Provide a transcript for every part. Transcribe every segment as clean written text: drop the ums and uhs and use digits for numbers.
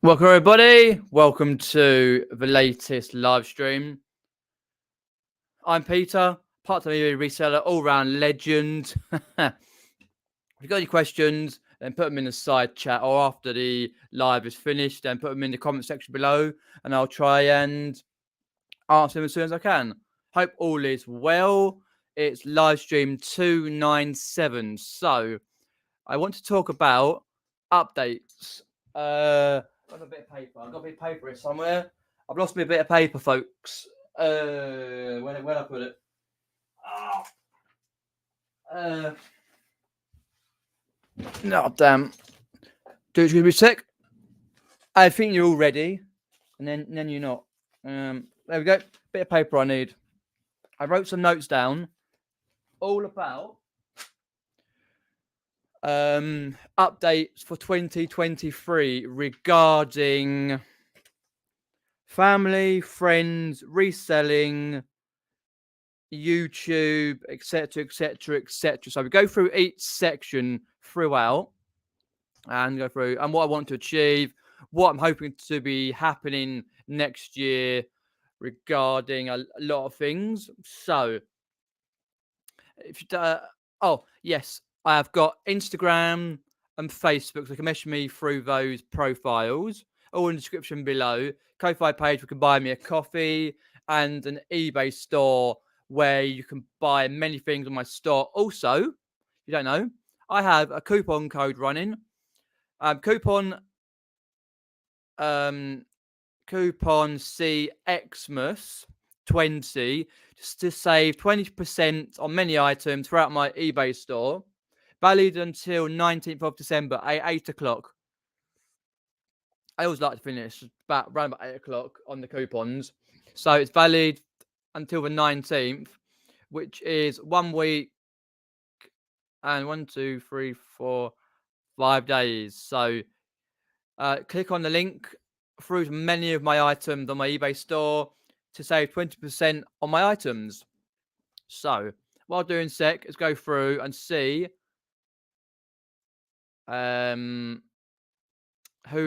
Welcome, everybody. Welcome to the latest live stream. I'm Peter, part-time reseller, all-round legend. If you've got any questions, then put them in the side chat, or after the live is finished, then put them in the comment section below, and I'll try and answer them as soon as I can. Hope all is well. It's live stream 297. So I want to talk about updates. I've got a bit of paper. I've got a bit of paper here somewhere. I've lost me a bit of paper, folks. Where I put it? No, damn. Dude's gonna be sick. I think you're all ready, and then you're not. There we go. Bit of paper I need. I wrote some notes down, all about updates for 2023 regarding family, friends, reselling, YouTube, etc., etc., etc. So we go through each section throughout and go through and what I want to achieve, what I'm hoping to be happening next year regarding a lot of things. So, if you, oh yes, I have got Instagram and Facebook, so you can message me through those profiles. All in the description below. Ko-fi page, we can buy me a coffee, and an eBay store where you can buy many things on my store. Also, if you don't know, I have a coupon code running. Coupon CXmas20 just to save 20% on many items throughout my eBay store. Valid until 19th of December at 8 o'clock. I always like to finish around about 8 o'clock on the coupons. So it's valid until the 19th, which is 1 week and 1, 2, 3, 4, 5 days. So click on the link through many of my items on my eBay store to save 20% on my items. So what I'll do in sec is go through and see who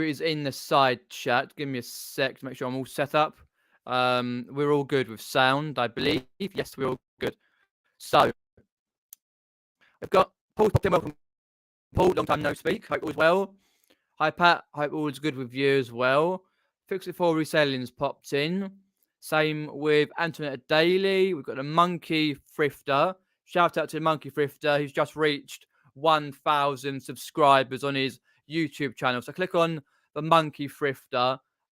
is in the side chat. Give me a sec to make sure I'm all set up. We're all good with sound, I believe. Yes, we're all good. So I've got Paul popped in. Welcome, Paul. Long time no speak. Hope all is well. Hi, Pat. Hope all is good with you as well. Fix It For Reselling's popped in. Same with Antoinette Daily. We've got the Monkey Thrifter. Shout out to the Monkey Thrifter. He's just reached 1,000 subscribers on his YouTube channel. So click on the Monkey Thrifter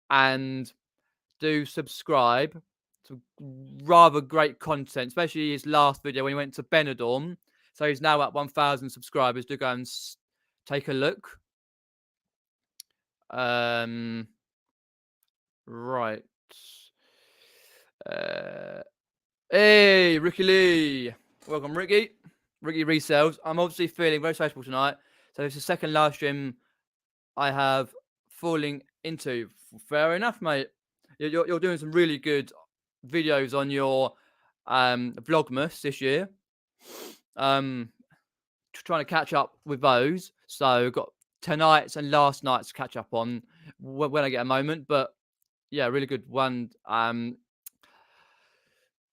and do subscribe. Some rather great content, especially his last video when he went to Benidorm. So he's now at 1,000 subscribers. Do go and take a look. Right. Hey, Ricky Lee. Welcome, Ricky. Ricky Resells. I'm obviously feeling very sociable tonight. So it's the second live stream I have falling into. Fair enough, mate. You're doing some really good videos on your Vlogmas this year. Trying to catch up with those. So got tonight's and last night's to catch up on when I get a moment. But yeah, really good one.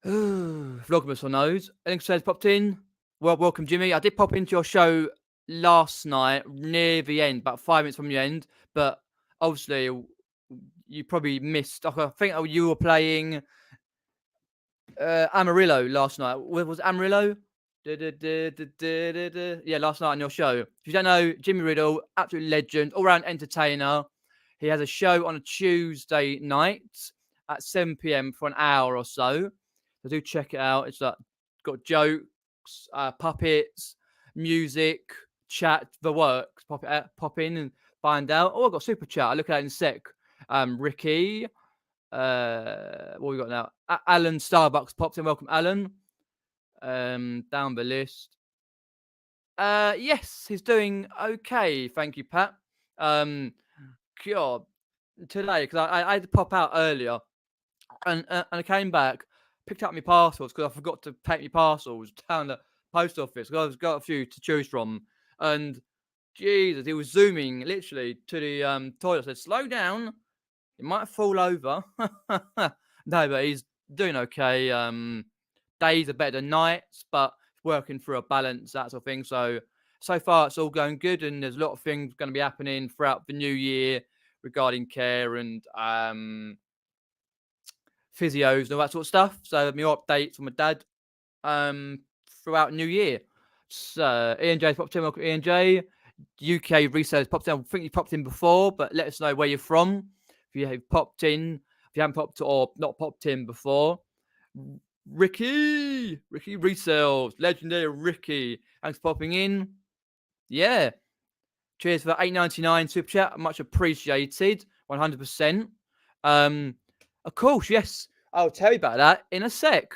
Vlogmas on those. Anything says popped in. Well, welcome, Jimmy. I did pop into your show last night near the end, about 5 minutes from the end. But obviously, you probably missed. I think you were playing Amarillo last night. Was it Amarillo? Yeah, last night on your show. If you don't know, Jimmy Riddle, absolute legend, all-round entertainer. He has a show on a Tuesday night at 7 p.m. for an hour or so. So do check it out. It's got jokes, puppets, music, chat, the works. Pop in and find out. Oh, I've got super chat. I'll look at that in a sec. Ricky. What we got now? Alan Starbucks popped in. Welcome, Alan. Down the list. Yes, he's doing okay. Thank you, Pat. God, today, because I had to pop out earlier and I came back, picked up my parcels because I forgot to take my parcels down the post office because I've got a few to choose from. And Jesus, he was zooming literally to the toilet. I said, "Slow down, it might fall over." No, but he's doing okay. Days are better than nights, but working through a balance, that sort of thing. So far, it's all going good, and there's a lot of things going to be happening throughout the new year regarding care and physios and all that sort of stuff. So, my updates from my dad um, throughout New Year. So, Ian J's popped in. Welcome, Ian J. UK resellers popped in. I think you popped in before, but let us know where you're from. If you have popped in, if you haven't popped or not popped in before. Ricky Resells, legendary Ricky. Thanks for popping in. Yeah. Cheers for $8.99 super chat. Much appreciated. 100%. Of course, yes. I'll tell you about that in a sec.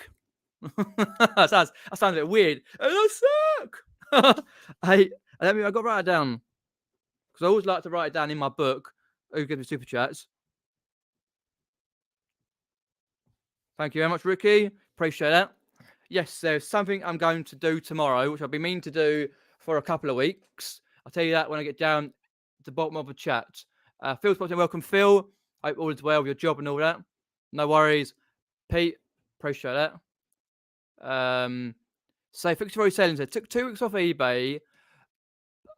that sounds a bit weird. In a sec. I got to write it down because I always like to write it down in my book. Who gives me super chats? Thank you very much, Ricky. Appreciate that. Yes, there's something I'm going to do tomorrow, which I've been meaning to do for a couple of weeks. I'll tell you that when I get down to the bottom of the chat. Phil's popped in. Welcome, Phil. Hope all is well with your job and all that. No worries. Pete, appreciate that. So Victoria Reselling said, took 2 weeks off eBay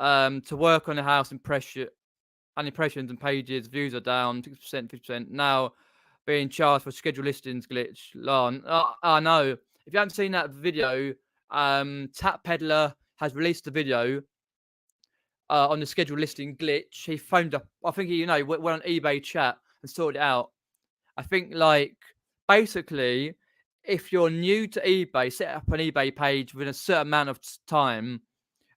to work on the house impressions and pages. Views are down 6%, 50%. Now being charged for scheduled listings glitch. I know. If you haven't seen that video, Tap Peddler has released a video on the scheduled listing glitch. He phoned up. I think he, went on eBay chat and sorted it out. I think basically, if you're new to eBay, set up an eBay page within a certain amount of time.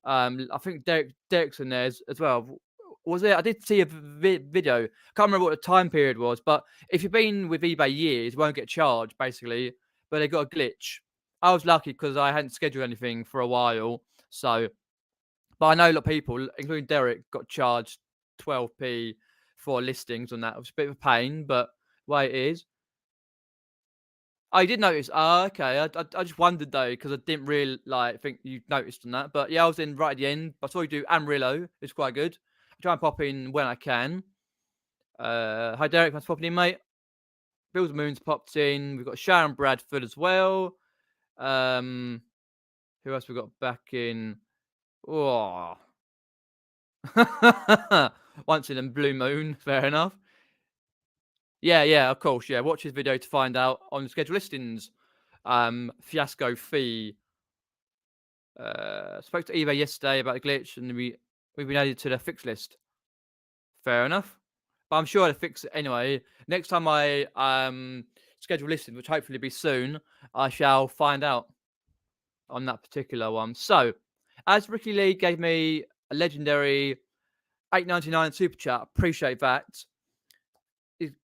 I think Derek's in there as well. Was it? I did see a video. Can't remember what the time period was, but if you've been with eBay years, you won't get charged basically. But they got a glitch. I was lucky because I hadn't scheduled anything for a while. So, but I know a lot of people, including Derek, got charged 12p for listings on that. It was a bit of a pain, but the way it is. I did notice. Oh, okay. I just wondered though because I didn't really think you noticed on that. But yeah, I was in right at the end. I saw you do Amarillo. It's quite good. I try and pop in when I can. Hi Derek, thanks for popping in, mate. Bill's Moon's popped in. We've got Sharon Bradford as well. Who else we got back in? Oh, once in a blue moon. Fair enough. Yeah, of course. Yeah, watch his video to find out on schedule listings. Fiasco fee. Spoke to eBay yesterday about the glitch, and we've been added to the fix list. Fair enough, but I'm sure I'll fix it anyway. Next time I schedule listing, which hopefully be soon, I shall find out on that particular one. So, as Ricky Lee gave me a legendary $8.99 super chat, appreciate that.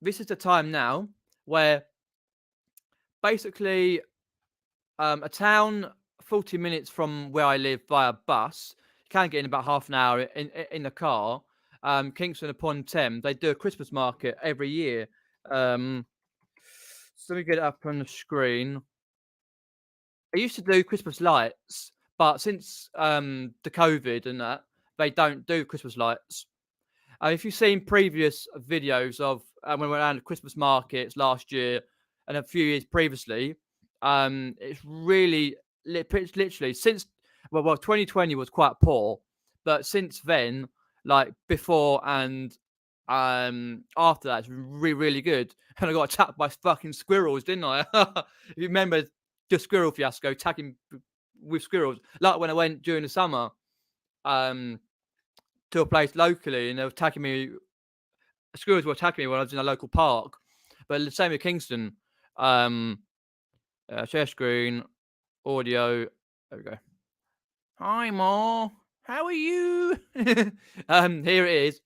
This is the time now where basically a town 40 minutes from where I live via bus. You can get in about half an hour in the car. Kingston upon Thames. They do a Christmas market every year. So let me get it up on the screen. They used to do Christmas lights, but since the COVID and that, they don't do Christmas lights. If you've seen previous videos of when we went around the Christmas markets last year and a few years previously, it's really literally since 2020 was quite poor, but since then, before and after that, it's really good. And I got attacked by fucking squirrels, didn't I? If you remember the squirrel fiasco, attacking with squirrels, like when I went during the summer to a place locally, and they were attacking me. Squirrels were attacking me when I was in a local park. But the same with Kingston. Share screen, audio. There we go. Hi, Ma. How are you? Here it is.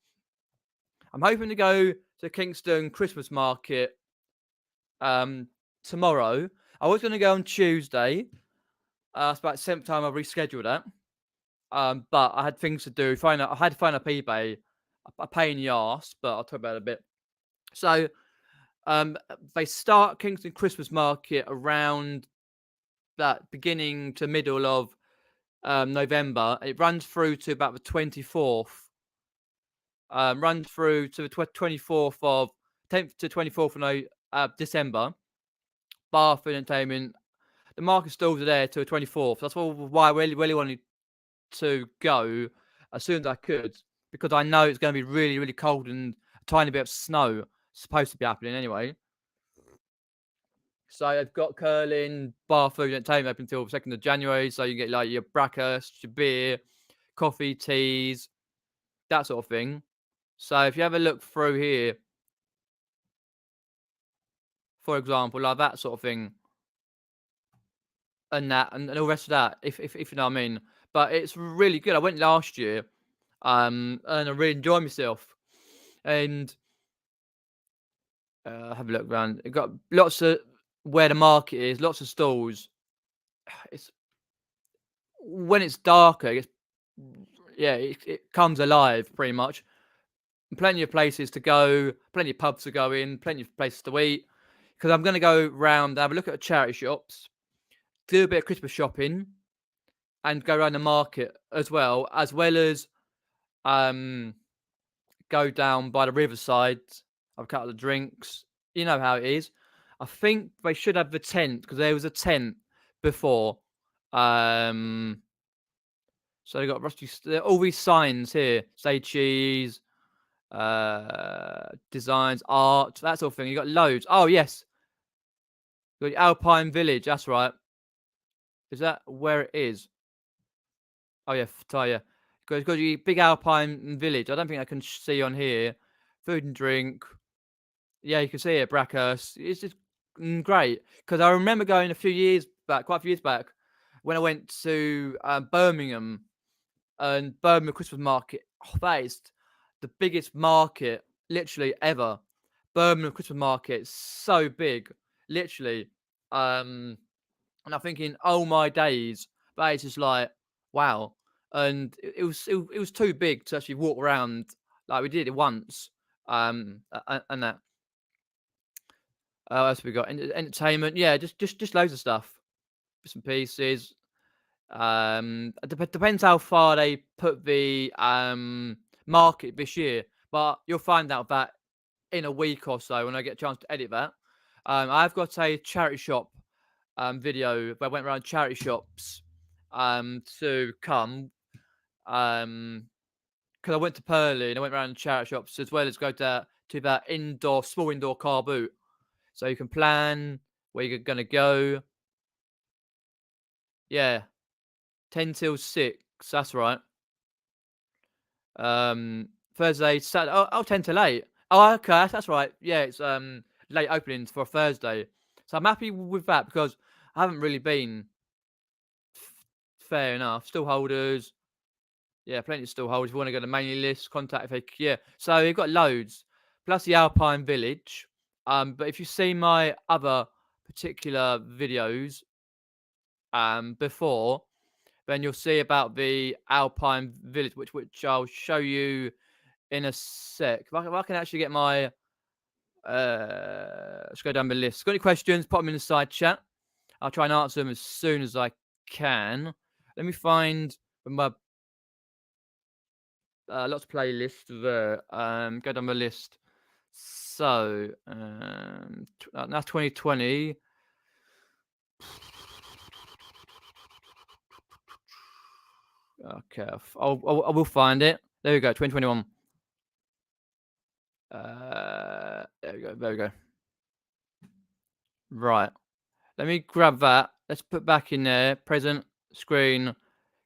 I'm hoping to go to Kingston Christmas market tomorrow. I was going to go on Tuesday. It's about the 7th time I've rescheduled that. But I had things to do. I had to find up eBay. A pain in the arse, but I'll talk about it a bit. So, they start Kingston Christmas Market around that beginning to middle of November. It runs through to about the 24th. Runs through to the 24th of 10th to 24th of December. Bar food entertainment. The market stalls are there till the 24th. That's why I really wanted to go as soon as I could, because I know it's going to be really cold and a tiny bit of snow supposed to be happening anyway. So I've got curling, bar food entertainment up until 2nd of January. So you get like your breakfast, your beer, coffee, teas, that sort of thing. So if you have a look through here, for example, like that sort of thing, and that, and all the rest of that, if you know what I mean. But it's really good. I went last year, and I really enjoyed myself. And have a look around. It got lots of where the market is, lots of stalls. It's when it's darker, it comes alive pretty much. Plenty of places to go, plenty of pubs to go in, plenty of places to eat. Because I'm going to go round, have a look at the charity shops, do a bit of Christmas shopping, and go around the market as well as go down by the riverside. Have a couple of drinks. You know how it is. I think they should have the tent, because there was a tent before. So they got all these signs here: say cheese, designs, art, that sort of thing. You got loads. Oh yes, you got the Alpine Village. That's right. Is that where it is? Oh yeah, Fataya. Got the big Alpine Village. I don't think I can see on here. Food and drink. Yeah, you can see it, Brackhurst. It's just great, because I remember going quite a few years back, when I went to Birmingham and Birmingham Christmas Market. Oh, that is the biggest market literally ever. Birmingham Christmas Market is so big, literally. And I'm thinking, oh my days, that is just like wow. And it was too big to actually walk around. Like we did it once, and that. What else we got? Entertainment, yeah, just loads of stuff, bits and pieces. Depends how far they put the market this year, but you'll find out that in a week or so when I get a chance to edit that. I've got a charity shop video where I went around charity shops to come because I went to Purley and I went around charity shops as well as go to that small indoor car boot. So you can plan where you're going to go. Yeah, 10 till 6. That's right. Thursday, Saturday. Oh, 10 till 8. Oh, okay. That's right. Yeah, it's late openings for a Thursday. So I'm happy with that because I haven't really been. Fair enough. Still holders. Yeah, plenty of still holders. If you want to go to the mailing list, contact FAQ. Yeah. So you've got loads. Plus the Alpine Village. But if you see my other particular videos before, then you'll see about the Alpine Village, which I'll show you in a sec. If I can actually get my let's go down the list. Got any questions? Pop them in the side chat. I'll try and answer them as soon as I can. Let me find my lots of playlists there. Go down the list. So that's 2020. Okay, I will find it. There we go, 2021. There we go. Right. Let me grab that. Let's put back in there. Present screen.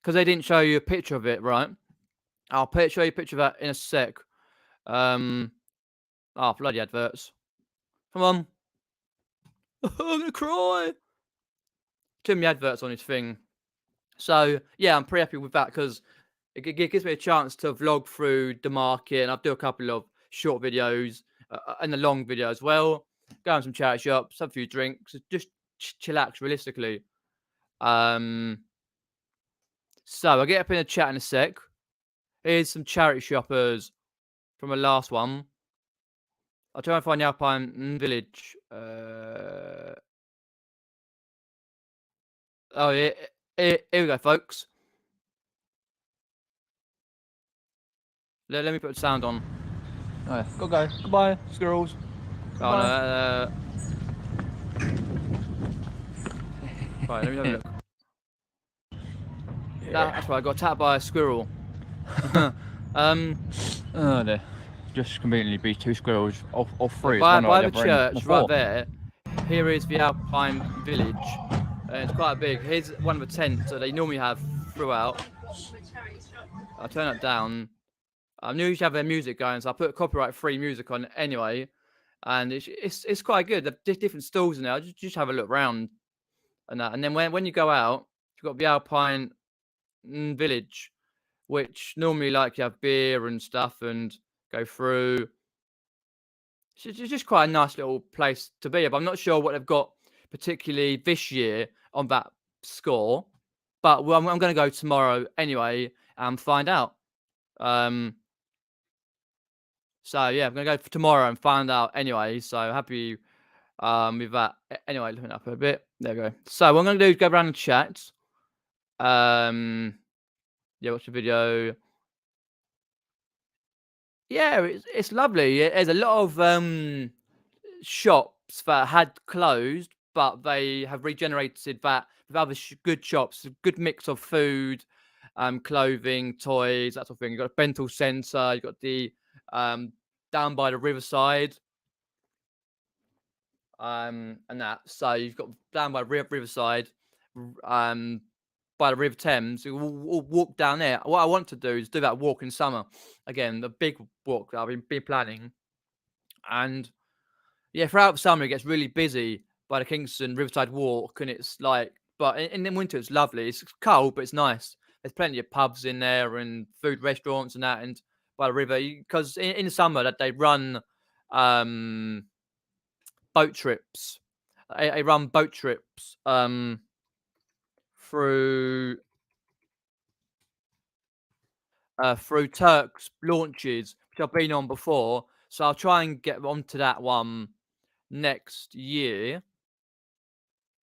Because they didn't show you a picture of it, right? I'll show you a picture of that in a sec. Oh, bloody adverts. Come on. I'm gonna cry. Too many adverts on his thing. So, yeah, I'm pretty happy with that because it gives me a chance to vlog through the market, and I'll do a couple of short videos and a long video as well. Go on some charity shops, have a few drinks, just chillax realistically. So I'll get up in a chat in a sec. Here's some charity shoppers from the last one. I'll try and find the Alpine Village. Oh, yeah, here we go, folks. Let me put the sound on. Oh, yeah. Go. Goodbye, squirrels. Oh no. Goodbye. Right, let me have a look. That's right. I got attacked by a squirrel. Oh, there. Just conveniently be 2 squirrels, or 3. It's By one right by at the the other end. Or church right 4. there. Here is the Alpine Village. It's quite big. Here's one of the tents that they normally have throughout. I'll turn it down. I knew you should have their music going, so I put copyright-free music on anyway, and it's quite good. There's different stalls in there. Just have a look around and that. And then when you go out, you've got the Alpine Village, which normally like you have beer and stuff and go through. It's just quite a nice little place to be. But I'm not sure what they've got particularly this year on that score. But I'm going to go tomorrow anyway and find out. So yeah, I'm gonna go for tomorrow and find out anyway. So happy with that. Anyway, looking up a bit. There we go. So what I'm gonna do is go around and chat. Yeah, watch the video. Yeah, it's lovely. There's a lot of shops that had closed, but they have regenerated that with other good shops. A good mix of food, clothing, toys, that sort of thing. You've got a Bentall Centre. You've got the down by the riverside. And that. So you've got down by Riverside, by the River Thames. We'll walk down there. What I want to do is do that walk in summer again, the big walk that I've been planning. And yeah, throughout the summer it gets really busy by the Kingston Riverside Walk, and it's like, but in the winter it's lovely. It's cold, but it's nice. There's plenty of pubs in there and food restaurants and that, and by the river, because in the summer that they run boat trips. I run boat trips through Turks launches, which I've been on before. So I'll try and get onto that one next year,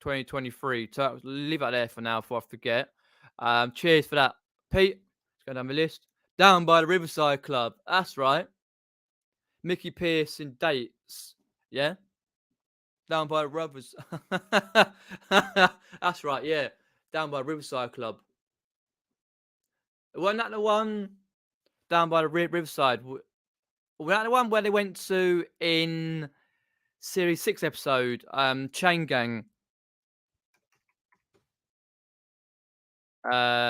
2023. Turks, leave that there for now before I forget. Cheers for that, Pete. Let's go down the list. Down by the Riverside Club. That's right. Mickey Pearce in dates. Yeah. Down by the Rubbers. That's right, yeah. Down by Riverside Club. Wasn't that the one down by the Riverside? Was that the one where they went to in Series 6 episode, Chain Gang?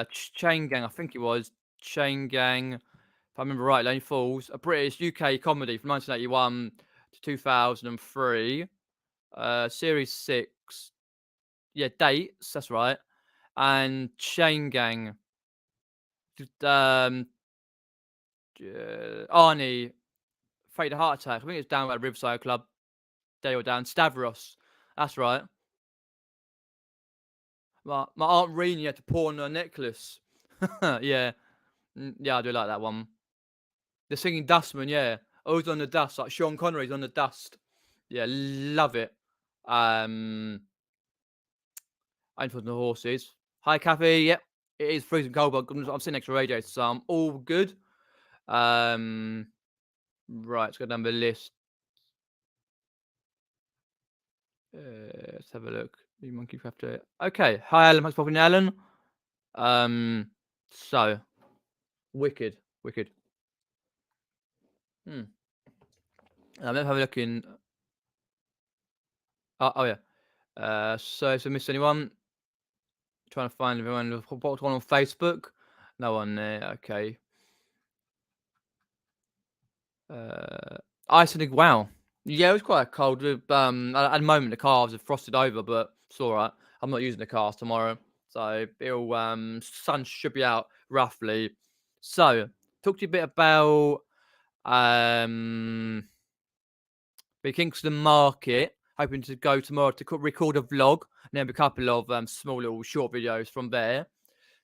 Chain Gang, I think it was. Chain Gang, if I remember right, Lonely Falls. A British UK comedy from 1981 to 2003. Series 6. Yeah, dates, that's right. And Chain Gang. Arnie, faked a heart attack. I think it's down at Riverside Club. They were down. Stavros. That's right. My Aunt Reenie had to pawn her necklace. Yeah. Yeah, I do like that one. The Singing Dustman, yeah. Always on the dust. Like Sean Connery's on the dust. Yeah, love it. I'm for the horses. Hi, Kathy. Yep. It is freezing cold, but I'm sitting next to the radiator, so I'm all good. Right, let's go down the list. Let's have a look. You monkey crafter. Okay. Hi, Alan. Thanks for popping in, Alan. So wicked. Let's have a look in. Oh yeah. So if I missed anyone, trying to find everyone. What's one on Facebook? No one there. Okay. Iceland. Wow. Yeah, it was quite cold. At the moment, the cars have frosted over, but it's all right. I'm not using the cars tomorrow, so it'll sun should be out roughly. So, talk to you a bit about the Kingston Market. Hoping to go tomorrow to record a vlog and then a couple of small little short videos from there.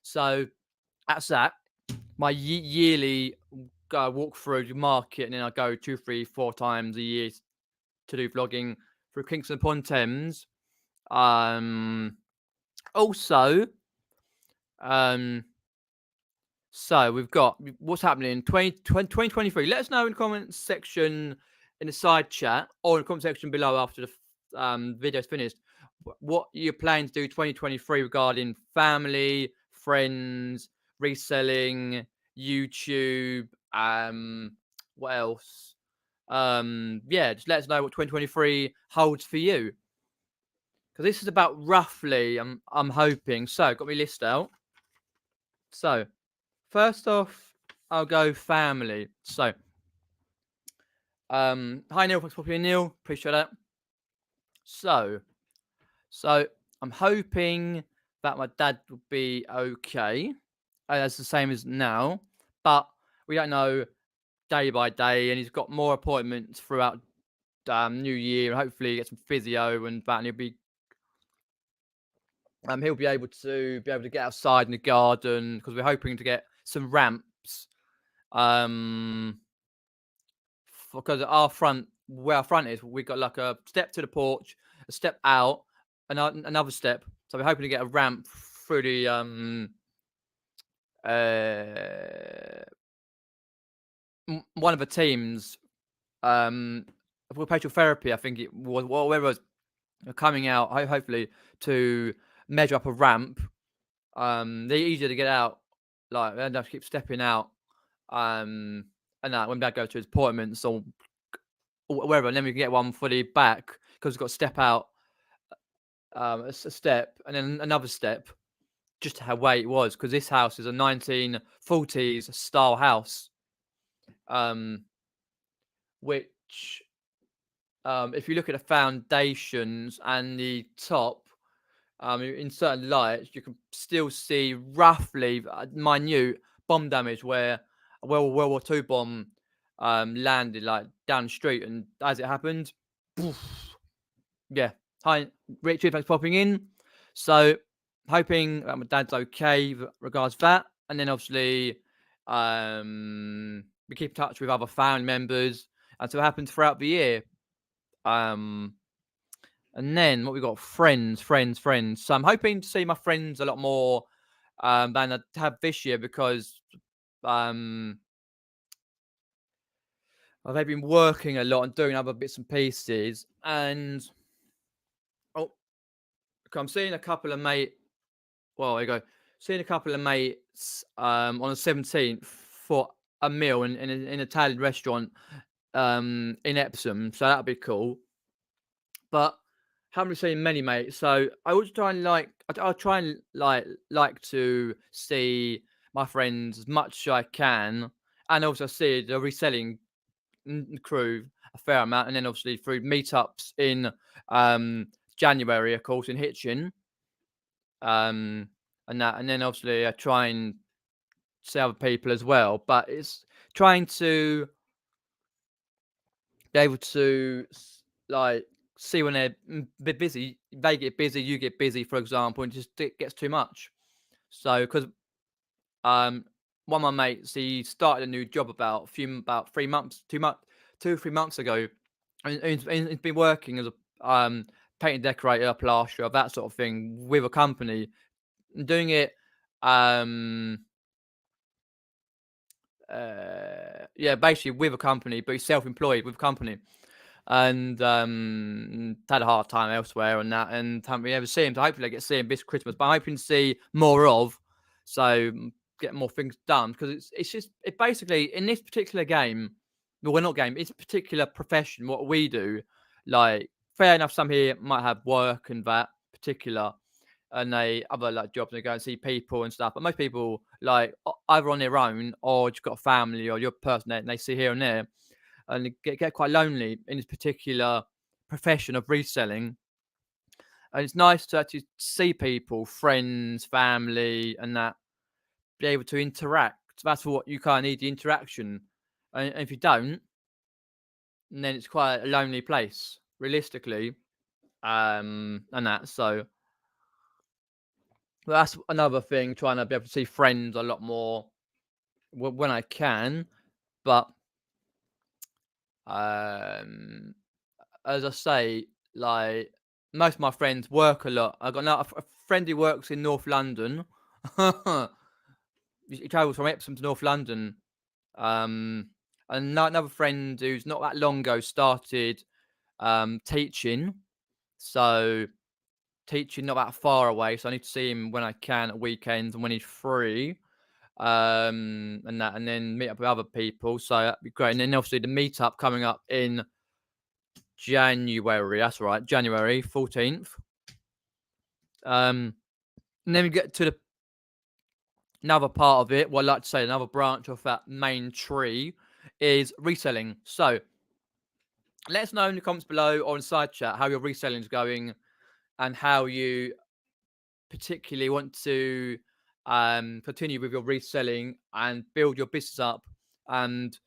So that's that. My yearly walk through the market, and then I go 2, 3, 4 times a year to do vlogging through Kingston upon Thames. Also, So we've got what's happening in 2023. Let us know in the comments section, in the side chat, or in the comment section below after the video's finished, what you're planning to do 2023 regarding family, friends, reselling, YouTube, what else? Yeah, just let us know what 2023 holds for you. Because this is about roughly, I'm hoping. So, got my list out. So, first off, I'll go family. So, hi Neil, thanks for popping in, Neil. Appreciate that. So I'm hoping that my dad will be okay. That's the same as now, but we don't know day by day, and he's got more appointments throughout New Year. Hopefully, get some physio and that, and he'll be able to get outside in the garden because we're hoping to get some ramps. Because where our front is, we've got like a step to the porch, a step out, another step. So we're hoping to get a ramp through the one of the teams occupational therapy, I think it was, whatever was coming out, hopefully to measure up a ramp. They're easier to get out, like they don't have to keep stepping out. And that when Dad goes to his appointments or wherever, and then we can get one for the back because we've got to step out, a step and then another step, just how way it was, because this house is a 1940s style house, which if you look at the foundations and the top, in certain lights, you can still see roughly minute bomb damage where a World War II bomb landed like down the street, and as it happened, poof. Yeah. Hi, Richard. Thanks for popping in. So, hoping that my dad's okay regards that, and then obviously, we keep in touch with other family members, and so it happens throughout the year. And then what we got? Friends. So I'm hoping to see my friends a lot more than I have this year because they've been working a lot and doing other bits and pieces. And I'm seeing a couple of mates. Well, there you go. Seeing a couple of mates on the 17th for a meal in an Italian restaurant in Epsom. So that'll be cool. But haven't seen many mates, so I always try and I'll try and like to see my friends as much as I can, and also see the reselling crew a fair amount, and then obviously through meetups in January, of course, in Hitchin, and then obviously I try and see other people as well, but it's trying to be able to see when they're busy, they get busy, you get busy, for example, and it gets too much. So, because one of my mates, he started a new job about 3 months, 2-3 months ago, and he's been working as a painting decorator, plasterer, that sort of thing with a company, doing it. Yeah, basically with a company, but he's self-employed with a company. And had a hard time elsewhere on that, and haven't been able to see him. So hopefully I get to see him this Christmas. But I'm hoping to see more of, so get more things done, because it basically in this particular game, well, we're not game. It's a particular profession. What we do, like fair enough. Some here might have work and that particular, and they other like jobs. And they go and see people and stuff. But most people like either on their own or you've got a family or you're a person that they see here and there, and get quite lonely in this particular profession of reselling. And it's nice to actually see people, friends, family, and that be able to interact. That's what you kind of need, the interaction. And if you don't, then it's quite a lonely place, realistically. And that. So that's another thing, trying to be able to see friends a lot more when I can. But as I say, like most of my friends work a lot. I got a friend who works in North London. he travels from Epsom to North London. And another friend who's not that long ago started teaching. So teaching not that far away. So I need to see him when I can at weekends and when he's free. And then meet up with other people. So that'd be great. And then obviously the meetup coming up in January. That's right, January 14th. And then we get to another part of it. Well, I'd like to say another branch of that main tree is reselling. So let us know in the comments below or in side chat how your reselling is going and how you particularly want to continue with your reselling and build your business up and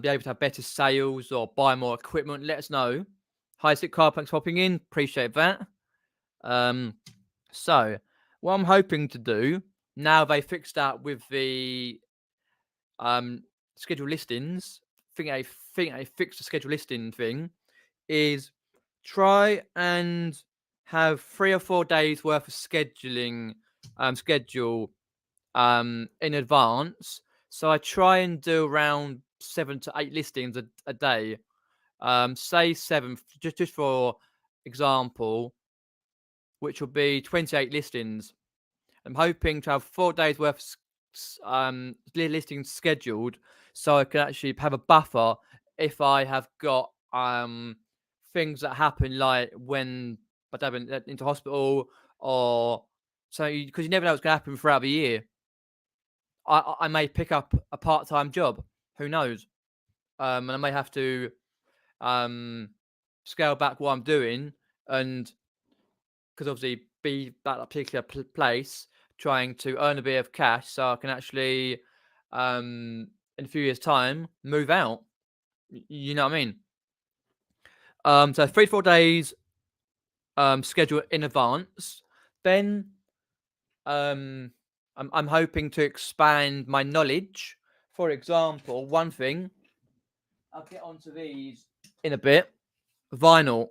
be able to have better sales or buy more equipment. Let us know. Hi, Sick Car, thanks for hopping in. Appreciate that. So what I'm hoping to do now they fixed that with the scheduled listings. I think they fixed the scheduled listing thing. Is try and have 3 or 4 days worth of scheduling schedule in advance. So I try and do around 7 to 8 listings a day. Say 7, just for example, which will be 28 listings. I'm hoping to have 4 days worth of listings scheduled, so I can actually have a buffer if I have got things that happen like when I dive into hospital or so, because you never know what's going to happen throughout the year. I may pick up a part-time job. Who knows? And I may have to scale back what I'm doing, and because obviously be that particular place trying to earn a bit of cash so I can actually in a few years time move out. You know what I mean? So 3 to 4 days schedule in advance. Then I'm hoping to expand my knowledge. For example, one thing, I'll get onto these in a bit. Vinyl.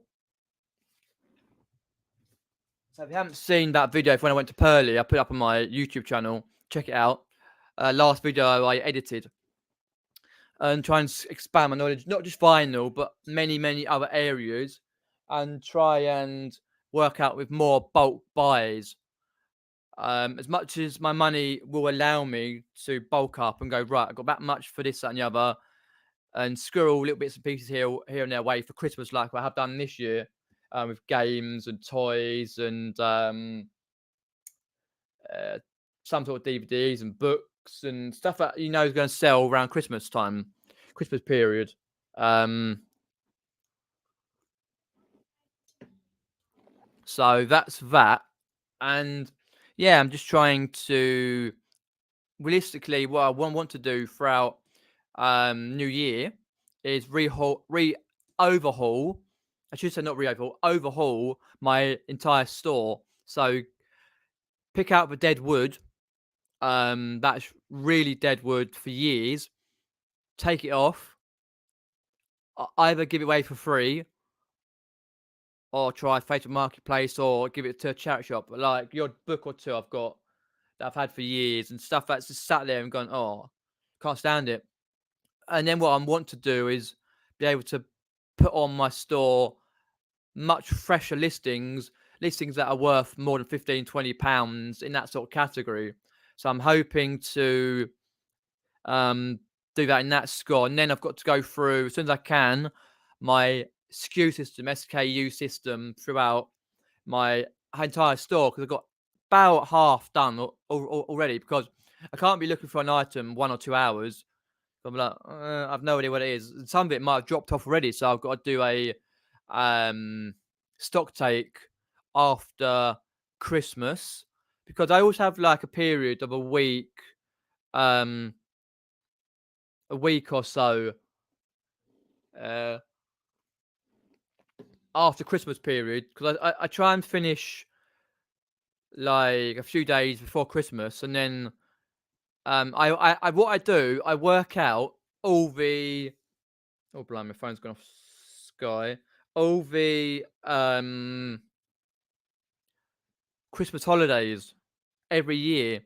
So if you haven't seen that video when I went to Pearly, I put it up on my YouTube channel. Check it out. Last video I edited. And try and expand my knowledge, not just vinyl, but many, many other areas. And try and work out with more bulk buys. As much as my money will allow me to bulk up and go, right, I've got that much for this, that, and the other. And squirrel little bits and pieces here and there away for Christmas, like I have done this year. With games and toys and some sort of DVDs and books and stuff that is going to sell around Christmas time, Christmas period. So that's that. And yeah, I'm just trying to realistically what I want to do throughout New Year is overhaul. I should say not overhaul my entire store. So pick out the dead wood. That's really dead wood for years. Take it off. Either give it away for free, or try Facebook Marketplace, or give it to a charity shop. Like your book or two I've got that I've had for years and stuff that's just sat there and gone, oh, can't stand it. And then what I want to do is be able to put on my store much fresher listings that are worth more than £15-20 in that sort of category. So I'm hoping to do that in that score. And then I've got to go through, as soon as I can, my SKU system throughout my entire store, because I've got about half done already, because I can't be looking for an item 1 or 2 hours. I'm like, I've no idea what it is. Some of it might have dropped off already, so I've got to do a stock take after Christmas, because I always have like a period of a week or so after Christmas period, because I try and finish like a few days before Christmas, and then what I do, I work out all the oh blimey, my phone's gone off sky. All the Christmas holidays every year.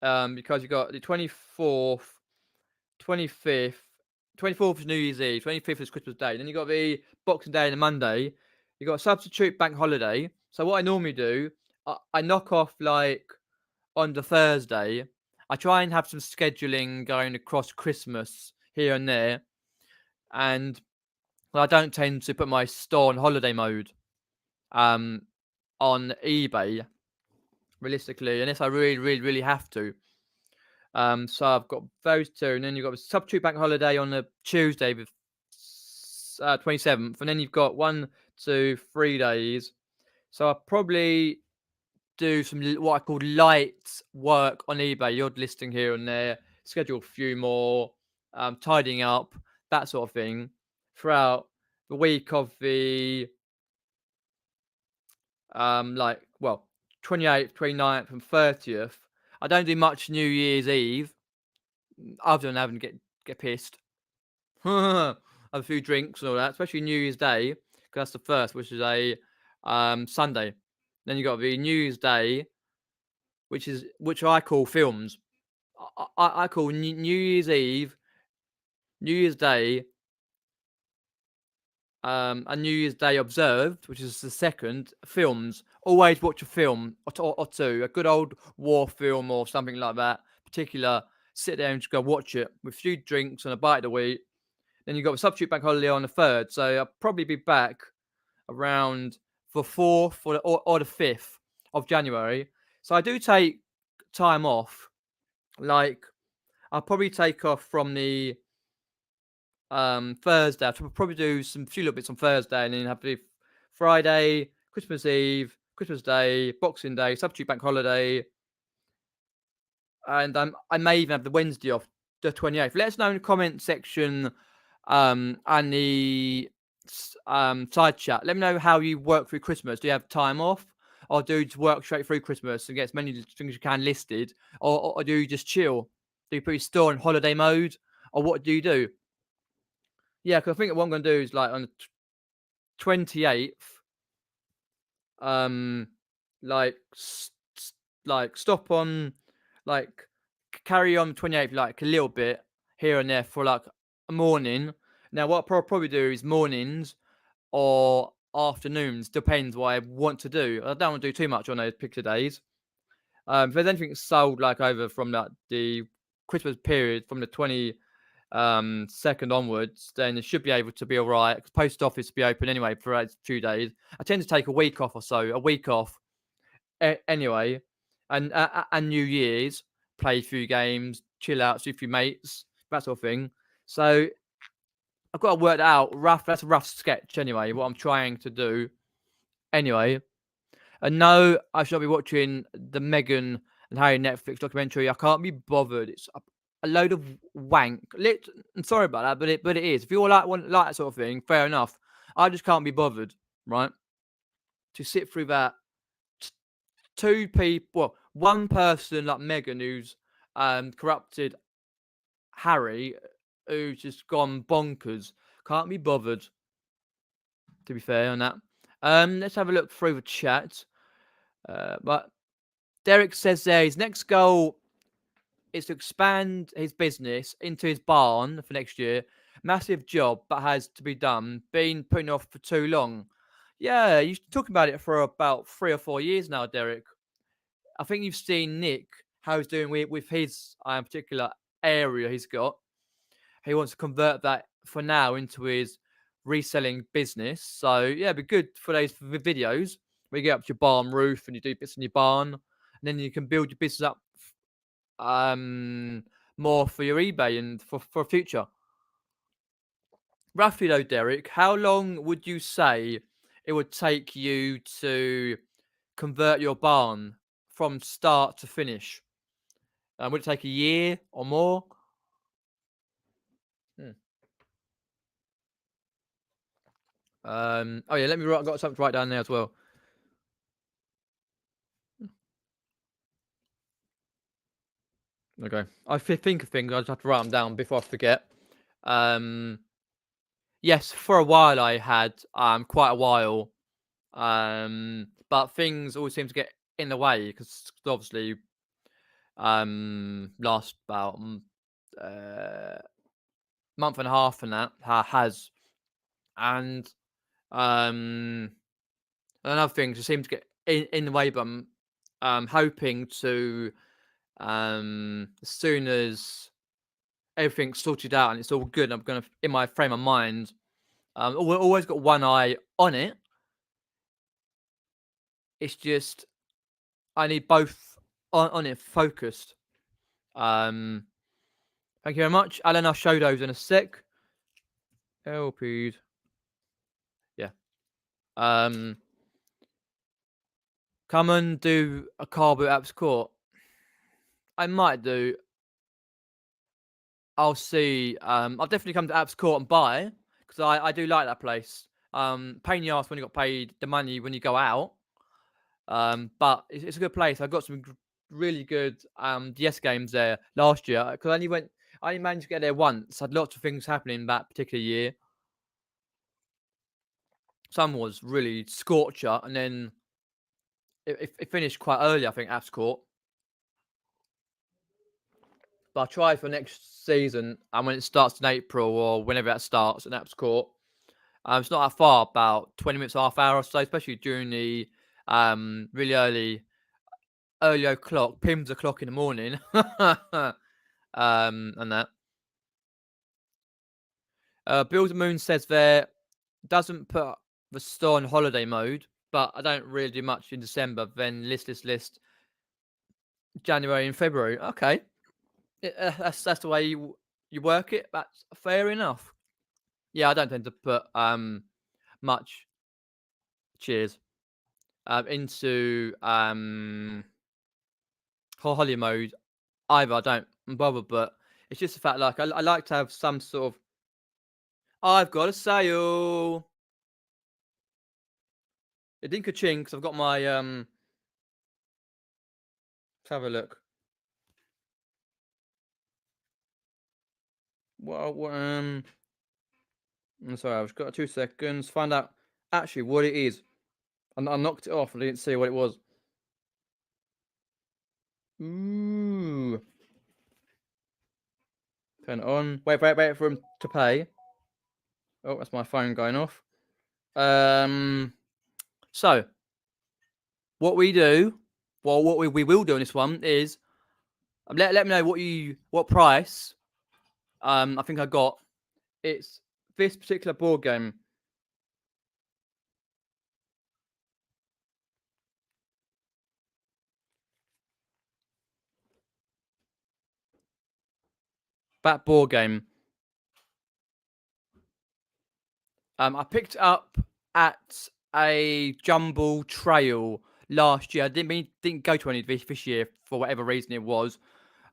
because you got the 24th, 25th. 24th is New Year's Eve, 25th is Christmas Day. Then you got the Boxing Day and the Monday. You got a substitute bank holiday. So what I normally do, I knock off like on the Thursday. I try and have some scheduling going across Christmas here and there, and I don't tend to put my store on holiday mode on eBay realistically, unless I really have to. So I've got those two, and then you've got a substitute bank holiday on a Tuesday with 27th, and then you've got 1, 2, 3 days. So I'll probably do some what I call light work on eBay, the odd listing here and there, schedule a few more, tidying up, that sort of thing, throughout the week of the 28th, 29th, and 30th. I don't do much New Year's Eve, other than having to get pissed. Have a few drinks and all that, especially New Year's Day, because that's the first, which is a Sunday. Then you got the New Year's Day, which I call films. I call New Year's Eve, New Year's Day, and New Year's Day observed, which is the second, films. Always watch a film or two, a good old war film or something like that. Particular, sit there and just go watch it with a few drinks and a bite to eat. Then you've got a substitute bank holiday on the 3rd, so I'll probably be back around the 4th or the 5th of January. So I do take time off. Like, I'll probably take off from the Thursday. I'll probably do some few little bits on Thursday, and then have the Friday, Christmas Eve, Christmas Day, Boxing Day, substitute bank holiday, and I may even have the Wednesday off, the 28th. Let us know in the comment section and the side chat. Let me know how you work through Christmas. Do you have time off, or do you just work straight through Christmas and get as many things as you can listed, or do you just chill? Do you put your store in holiday mode, or what do you do? Yeah, because I think what I'm going to do is like on the 28th, like stop on, like carry on 28th, like a little bit here and there for like a morning. Now, what I'll probably do is mornings or afternoons, depends what I want to do. I don't want to do too much on those particular days. If there's anything sold like over from like the Christmas period from the 22nd onwards, then it should be able to be all right. Post office will be open anyway for a few days. I tend to take a week off or so, anyway, and New Year's, play a few games, chill out, see a few mates, that sort of thing. So I've got to work that out. That's a rough sketch anyway, what I'm trying to do anyway. And no, I should not be watching the Meghan and Harry Netflix documentary. I can't be bothered. It's a load of wank. I'm sorry about that, but it is. If you all want that sort of thing, fair enough. I just can't be bothered, right? To sit through that. Two people, well, one person like Meghan who's corrupted Harry, who's just gone bonkers. Can't be bothered. To be fair on that. Let's have a look through the chat. But Derek says there his next goal is to expand his business into his barn for next year. Massive job, but has to be done. Been putting off for too long. Yeah, you've been talking about it for about 3 or 4 years now, Derek. I think you've seen Nick, how he's doing with his particular area he's got. He wants to convert that for now into his reselling business. So, yeah, it'd be good for those videos where you get up to your barn roof and you do bits in your barn. And then you can build your business up more for your eBay and for future. Roughly though, Derek, how long would you say it would take you to convert your barn from start to finish? Would it take a year or more? Oh yeah, let me write. I've got something to write down there as well. Okay, I think of things. I just have to write them down before I forget. Yes, for a while I had quite a while, but things always seem to get in the way because obviously last about month and a half, and that has. And another thing just seems to get in the way, but I'm hoping to as soon as everything's sorted out and it's all good, I'm gonna, in my frame of mind, always got one eye on it. It's just I need both on it focused. Thank you very much, Alan. I'll show those in a sec. LPs. Yeah. Come and do a Carboot apps court. I might do. I'll see. I'll definitely come to Apps Court and buy, because I do like that place. Pain in the ass when you got paid the money when you go out. But it's a good place. I got some really good DS games there last year, because I only managed to get there once. Had lots of things happening that particular year. Some was really scorcher, and then it finished quite early, I think, Apps Court. But I'll try for next season, and when it starts in April or whenever that starts in Apps Court. It's not that far, about 20 minutes, half hour or so, especially during the really early o'clock, Pims o'clock in the morning. And that. Build the Moon says there doesn't put the store in holiday mode, but I don't really do much in December. Then list, January and February. Okay, that's the way you work it. That's fair enough. Yeah, I don't tend to put much. Cheers. Into holiday mode either. I don't bother, but it's just the fact, like, I like to have some sort of. I've got a sale. It didn't ka-ching because I've got my Let's have a look. Well, I'm sorry, I've just got 2 seconds. Find out actually what it is. I knocked it off. I didn't see what it was. Ooh. Turn it on. Wait for him to pay. Oh, that's my phone going off. So what we do, well, what we will do in this one is let me know what price. I think I got. It's this particular board game. That board game. I picked it up at a Jumble Trail last year. I didn't go to any this year for whatever reason it was.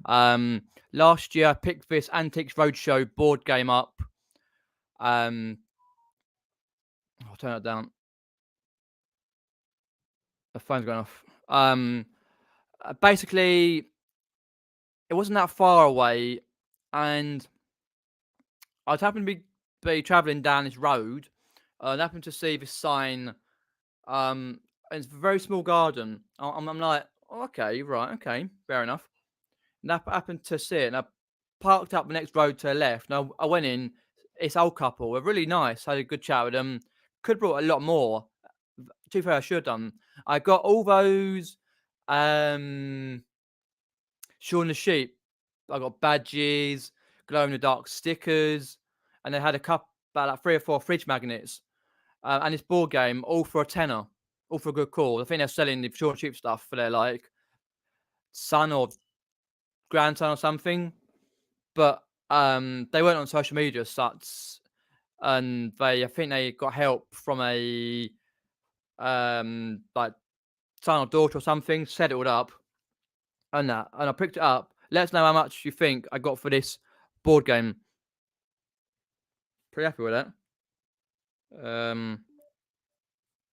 Last year I picked this Antiques Roadshow board game up. I'll turn it down. The phone's going off. Basically, it wasn't that far away, and I was happened to be traveling down this road, and happened to see this sign. And it's a very small garden. I'm like, oh, okay, right, okay, fair enough. And I happened to see it, and I parked up the next road to the left. And I went in. It's old couple. They're really nice. Had a good chat with them. Could have brought a lot more. To be fair, I should have done. I got all those Shaun the Sheep. I got badges, glow in the dark stickers, and they had about like 3 or 4 fridge magnets. And this board game, all for a tenner, all for a good cause. I think they're selling the Shaun the Sheep stuff for their like son or grandson or something. But they weren't on social media as such, and I think they got help from a like son or daughter or something, set it all up, and I picked it up. Let us know how much you think I got for this board game. Pretty happy with that.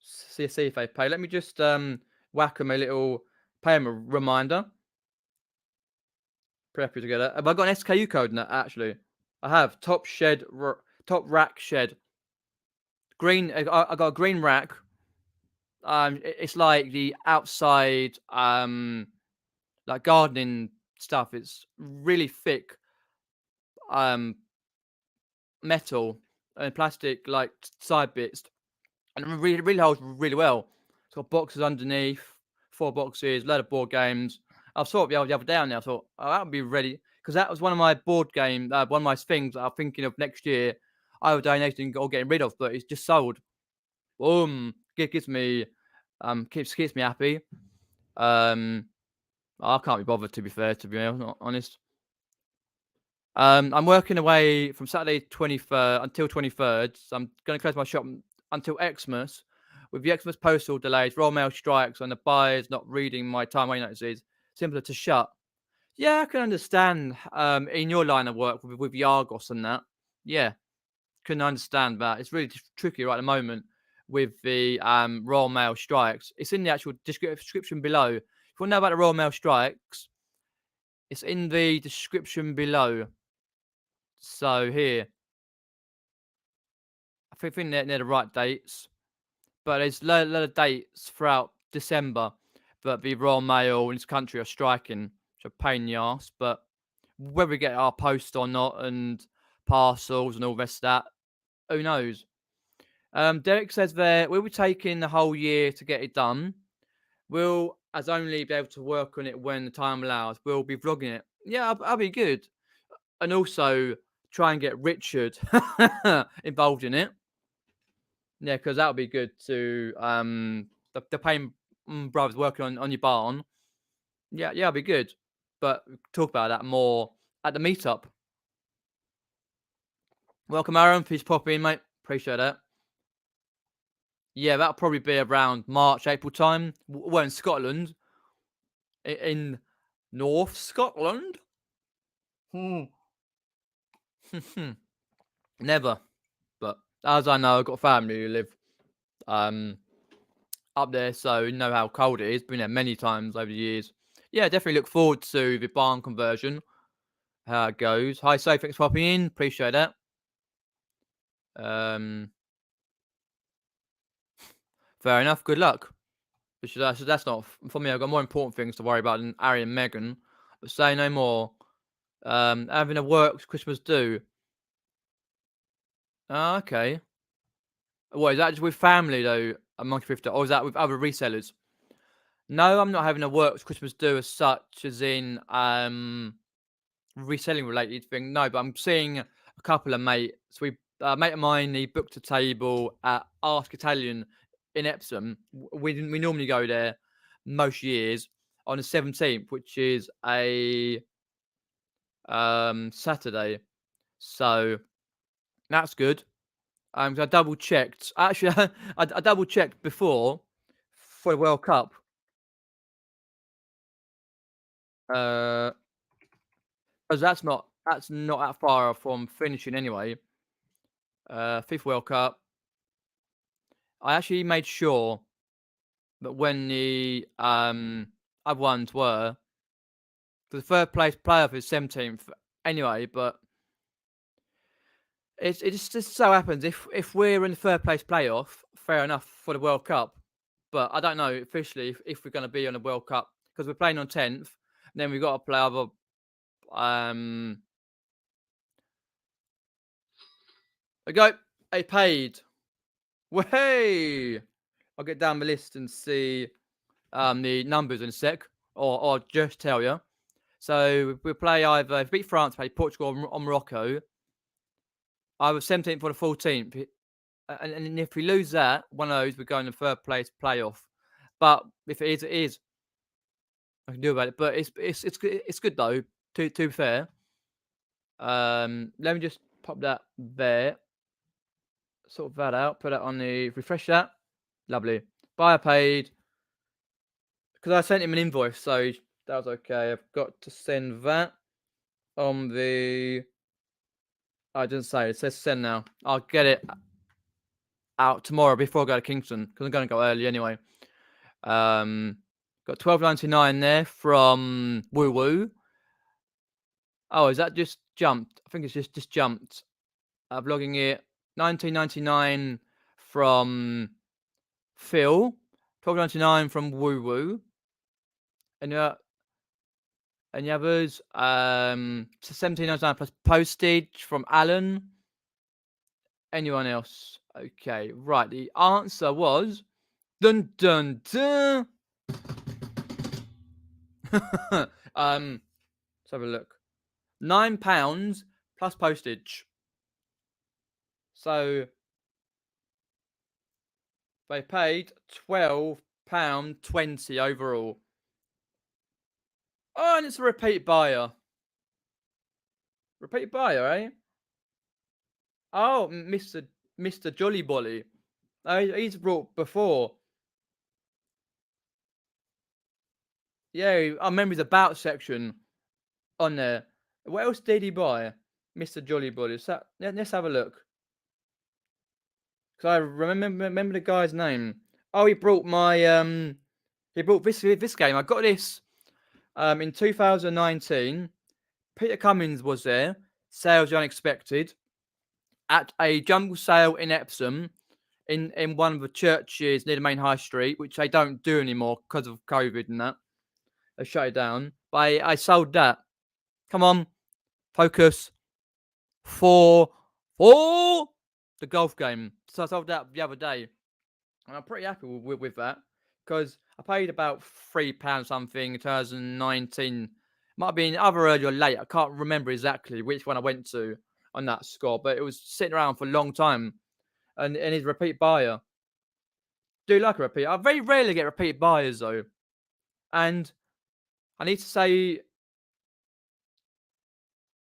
See if they pay. Let me just whack them a little payment reminder. Pretty happy to get that. Have I got an SKU code in that? Actually, I have. Top rack shed. Green. I got a green rack. It's like the outside like gardening stuff. It's really thick metal and plastic like side bits, and it really holds really well. It's got boxes underneath, 4 boxes, load of board games. I saw it the other day, and I thought, oh, that would be ready, because that was one of my board game, one of my things that I'm thinking of next year. I was donating or getting rid of, but it's just sold. Boom, gives me, keeps me happy. I can't be bothered, to be fair, to be honest. I'm working away from Saturday 23rd until 23rd. So I'm going to close my shop until Xmas. With the Xmas postal delays, Royal Mail strikes, and the buyers not reading my time away notices, simpler to shut. Yeah, I can understand. In your line of work with the Argos and that, yeah, can understand that. It's really tricky right at the moment with the Royal Mail strikes. It's in the actual description below. If you want to know about the Royal Mail strikes, it's in the description below. So here, I think they're the right dates, but there's a lot of dates throughout December that the Royal Mail in this country are striking, which are a pain in the arse. But whether we get our post or not, and parcels and all the rest of that, who knows? Derek says there, we'll be taking the whole year to get it done. We'll as only be able to work on it when the time allows. We'll be vlogging it. Yeah, I'll be good. And also try and get Richard involved in it. Yeah, because that would be good to the Payne brothers working on your barn. Yeah, it'll be good. But we'll talk about that more at the meetup. Welcome, Aaron. Please pop in, mate. Appreciate that. Yeah, that'll probably be around March, April time. We're in Scotland. In North Scotland? Never. But as I know, I've got family who live up there, so you know how cold it is. Been there many times over the years. Yeah, definitely look forward to the barn conversion. How it goes. Hi, Sophie, thanks for popping in. Appreciate that. Fair enough. Good luck. That's not for me. I've got more important things to worry about than Harry and Meghan. But say no more. Having a works Christmas do. Oh, okay. What is that? Just with family though, amongst thrifter, or is that with other resellers? No, I'm not having a works Christmas do as such, as in reselling related thing. No, but I'm seeing a couple of mates. A mate of mine, he booked a table at Ask Italian in Epsom. We normally go there most years on the 17th, which is a Saturday. So that's good. I double checked. Actually, I double checked before for the World Cup. Because that's not that far from finishing anyway. FIFA World Cup. I actually made sure that when the other ones were, the third place playoff is 17th anyway, but it just so happens if we're in the third place playoff, fair enough for the World Cup. But I don't know officially if we're going to be on the World Cup, because we're playing on 10th, and then we've got to play other. There we go. I paid. Way. I'll get down the list and see the numbers in a sec, or just tell you. So we'll play either, if we beat France, play Portugal or Morocco, either 17th or the 14th. And if we lose that, one of those, we're going to third place playoff. But if it is, it is. I can do about it. But it's good though. To be fair. Let me just pop that there. Sort that out. Put that on the refresh that. Lovely. Buyer paid. Because I sent him an invoice, so that was okay. I've got to send that on the. I didn't say it says send now. I'll get it out tomorrow before I go to Kingston, because I'm going to go early anyway. Got $12.99 there from Woo Woo. Oh, is that just jumped? I think it's just jumped. Vlogging it. $19.99 from Phil. $12.99 from Woo Woo. And Any others? To 17.99 plus postage from Alan. Anyone else? Okay, right. The answer was dun dun dun. Let's have a look. £9 plus postage. So they paid £12.20 overall. Oh, and it's a repeat buyer. Repeat buyer, eh? Oh, Mr. Jolly Bolly. Oh, he's brought before. Yeah, I remember the about section on there. What else did he buy? Mr. Jolly Bolly. So, let's have a look. Because I remember the guy's name. Oh, he brought my he brought this game. I got this in 2019. Peter Cummins was there. Sales unexpected at a jumble sale in Epsom, in one of the churches near the main high street, which they don't do anymore because of COVID and that. They shut it down. But I sold that. Come on, focus. For the golf game. So I sold that the other day, and I'm pretty happy with that because I paid about £3 something in 2019. Might have been either early or late. I can't remember exactly which one I went to on that score, but it was sitting around for a long time. And he's a repeat buyer. Do like a repeat. I very rarely get repeat buyers though. And I need to say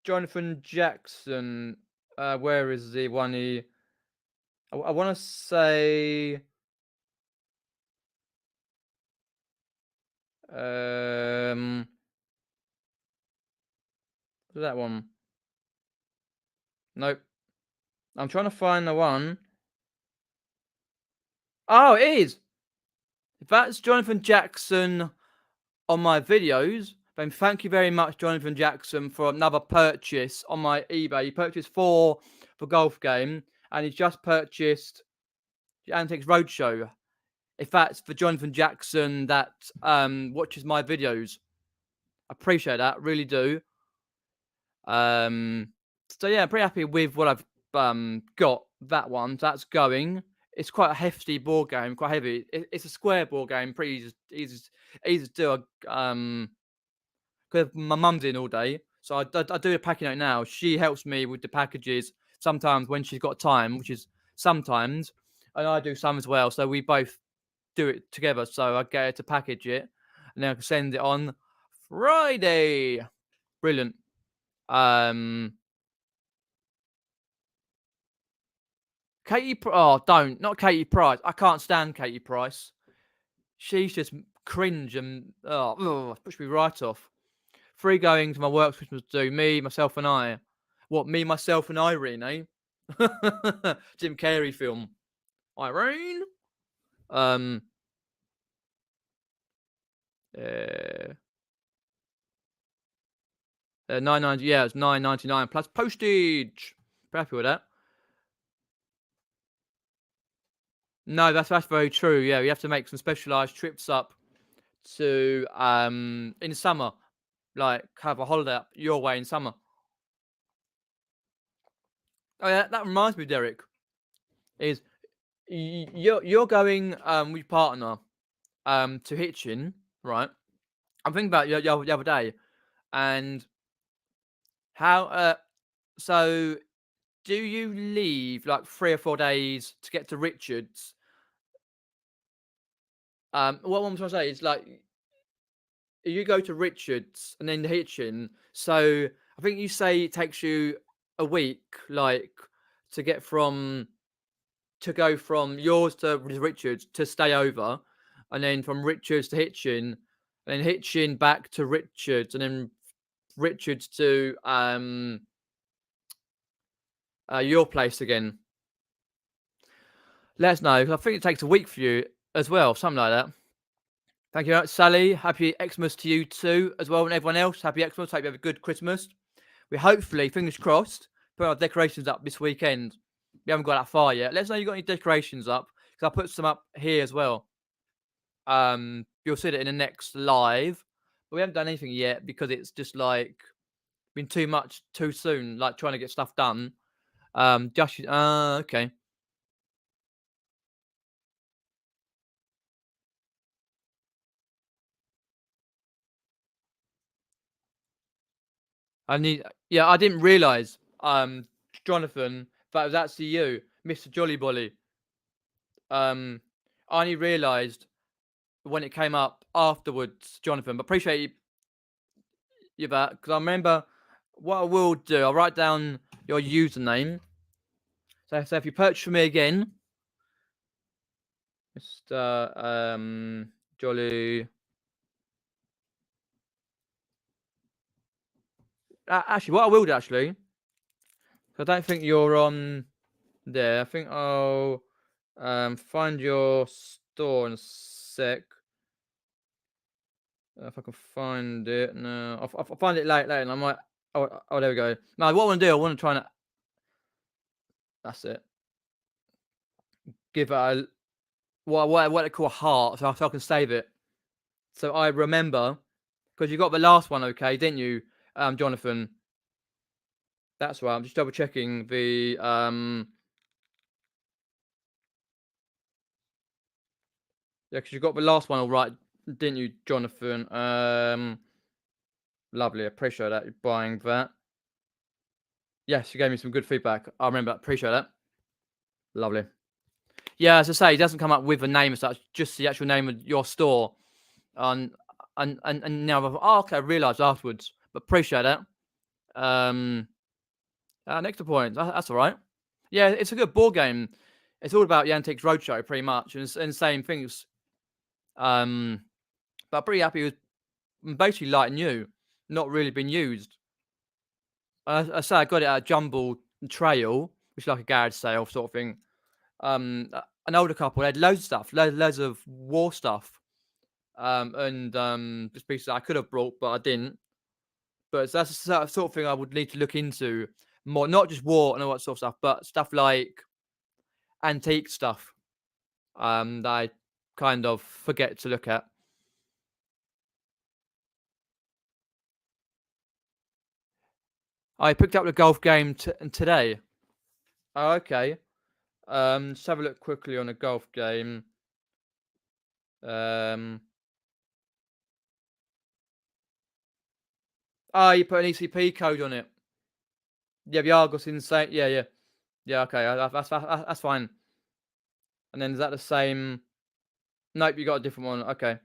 Jonathan Jackson. Where is the one he? I want to say. That one. Nope. I'm trying to find the one. Oh, it is. If that's Jonathan Jackson on my videos, then thank you very much, Jonathan Jackson, for another purchase on my eBay. He purchased 4 for golf game, and he's just purchased the Antics Roadshow. If that's for Jonathan Jackson that watches my videos, I appreciate that, really do. So yeah, I'm pretty happy with what I've got. That one, that's going. It's quite a hefty board game, quite heavy. It's a square board game, pretty easy to do. Because my mum's in all day, so I do a packing note now. She helps me with the packages sometimes when she's got time, which is sometimes, and I do some as well. So we both do it together. So I get her to package it, and then I can send it on Friday. Brilliant. Not Katie Price. I can't stand Katie Price. She's just cringe and push me right off. 3 going to my work Christmas do. Me, myself, and I. What? Me, myself, and Irene, eh? Jim Carrey film. Irene. Uh, 9.90. Yeah, it's £9.99 plus postage. Pretty happy with that. No, that's very true. Yeah, we have to make some specialised trips up to in the summer, like have a holiday up your way in summer. Oh yeah, that reminds me, Derek. Is you're going with your partner to Hitchin, right? I'm thinking about the other day, and how so do you leave like 3 or 4 days to get to Richards? What I'm trying to say is like you go to Richards and then Hitchin. So I think you say it takes you a week, like to get to go from yours to Richards to stay over, and then from Richards to Hitchin, and then Hitchin back to Richards, and then Richards to your place again. Let us know. I think it takes a week for you as well, something like that. Thank you very much, Sally. Happy Xmas to you too, as well, and everyone else. Happy Xmas. Hope you have a good Christmas. We hopefully, fingers crossed, put our decorations up this weekend. We haven't got that far yet. Let us know you got any decorations up, because I'll put some up here as well. You'll see it in the next live, we haven't done anything yet because it's just like been too much too soon, like trying to get stuff done. Just okay. I need. Yeah, I didn't realize. Jonathan, that was actually you, Mr. Jolly Bolly. Um, I only realised when it came up afterwards, Jonathan. But appreciate you that because I remember what I will do. I'll write down your username. So if you purchase from me again, Mr. Jolly. Actually, what I will do actually, I don't think you're on there. I think I'll find your store in a sec. If I can find it. No, I'll find it later, and I might. Oh, there we go. Now, what I want to do, I want to try and. That's it. Give it a what they call a heart, so I can save it. So I remember because you got the last one, okay, didn't you, Jonathan? That's right. I'm just double checking the Yeah, because you got the last one all right, didn't you, Jonathan? Lovely. Appreciate that. You're buying that. Yes, you gave me some good feedback. I remember. Appreciate that. Lovely. Yeah, as I say, it doesn't come up with a name as such, just the actual name of your store. And now okay, I realised afterwards, but appreciate that. Next to point, that's all right. Yeah, it's a good board game. It's all about the Antiques Roadshow, pretty much, and same things. But I'm pretty happy with basically light and new, not really been used. I say I got it at a Jumble Trail, which is like a garage sale sort of thing. An older couple, they had loads of stuff, loads of war stuff, and just pieces I could have brought, but I didn't. But that's the sort of thing I would need to look into more, not just war and all that sort of stuff, but stuff like antique stuff that I kind of forget to look at. I picked up the golf game today. Oh, okay. Let's have a look quickly on the golf game. You put an ECP code on it. Yeah, the Argos insane. Yeah. Okay, that's fine. And then is that the same? Nope, you got a different one. Okay.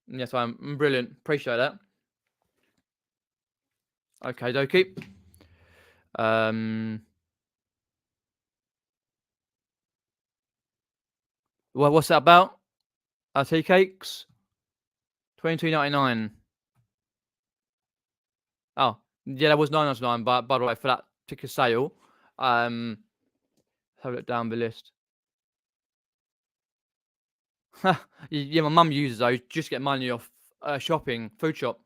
Yes, I'm brilliant. Appreciate that. Okay, dokie. Well, what's that about? Tea cakes, 22.99. Oh, yeah, that was 9.99. But by the way, for that particular sale, have a look down the list. Yeah, my mum uses those just to get money off shopping, food shop.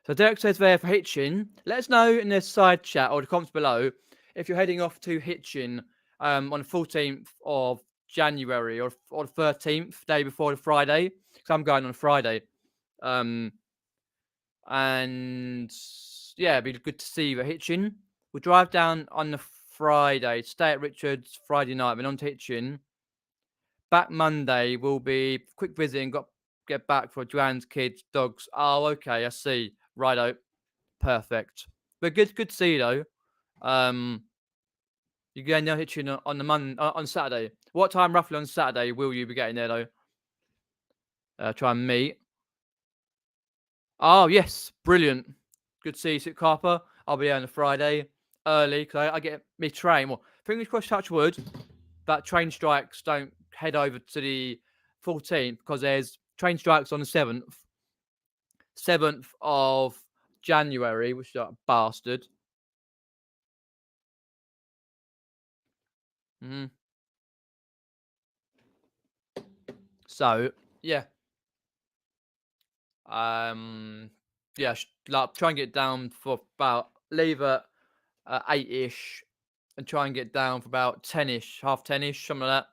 So Derek says there for Hitchin, let us know in the side chat or the comments below if you're heading off to Hitchin on the 14th of January or the 13th, day before the Friday, because I'm going on a Friday. And yeah, it'd be good to see you at Hitchin. We'll drive down on the Friday, stay at Richard's Friday night, then on to Hitchin. Back Monday will be quick visiting, get back for Joanne's kids, dogs. Oh, okay, I see. Righto. Perfect. But good to see you though. You're going down Hitchin on the on Saturday. What time roughly on Saturday will you be getting there though? Try and meet. Oh yes, brilliant. Good to see you, Sip Carper. I'll be there on the Friday early because I get me train. Well, fingers crossed, touch wood, that train strikes don't head over to the 14th because there's train strikes on the 7th of January, which is a bastard. So yeah, yeah, like try and get down for about leave at 8ish, and try and get down for about 10ish, half 10ish, something like that,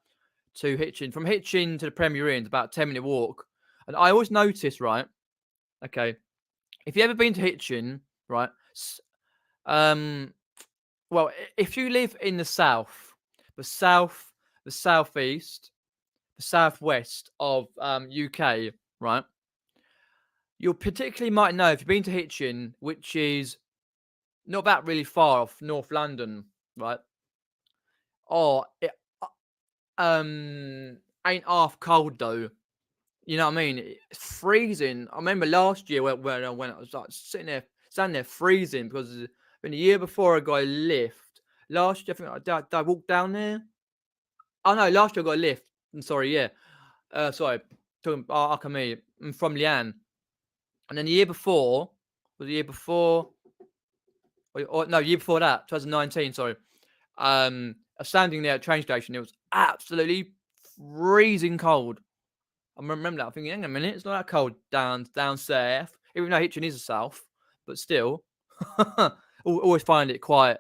to Hitchin. From Hitchin to the Premier Inn, it's about a 10-minute walk. And I always notice, right? Okay, if you ever been to Hitchin, right? Well, if you live in the south, the south, the southeast, the southwest of UK, right? You particularly might know if you've been to Hitchin, which is not that really far off North London, right? Or it ain't half cold though. You know what I mean? It's freezing. I remember last year when I was like standing there freezing because the year before I got a lift. Last year, I think I walked down there. Oh no, last year I got a lift. I'm sorry, yeah. Sorry, talking me from Leanne. And then the year before, was the year before, or no, year before that, 2019. Sorry. I was standing there at the train station. It was absolutely freezing cold. I remember that. I'm thinking, hang on a minute, it's not that cold down south. Even though Hitchin is the south, but still, always find it quite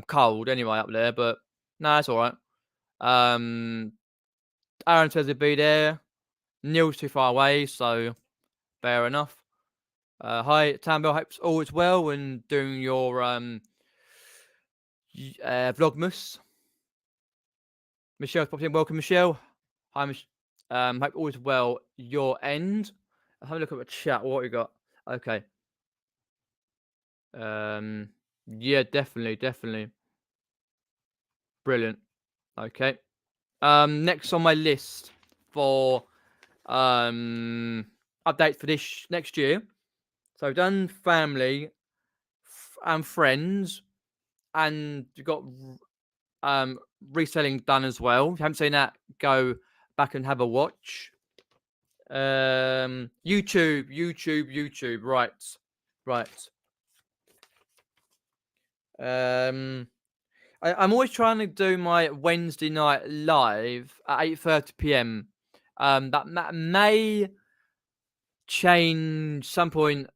cold anyway up there. But no, that's all right. Aaron says he'll be there. Neil's too far away, so fair enough. Hi, Tambell. Hope all is well and doing your Vlogmas. Michelle's popped in. Welcome, Michelle. Hi, hope all is well. Your end. I'll have a look at the chat. What we got? Okay. Yeah, definitely. Brilliant. Okay. Next on my list for update for this next year. So I've done family and friends, and you've got reselling done as well. If you haven't seen that, go back and have a watch. YouTube. Right. I'm always trying to do my Wednesday night live at 8:30 p.m. That may change some point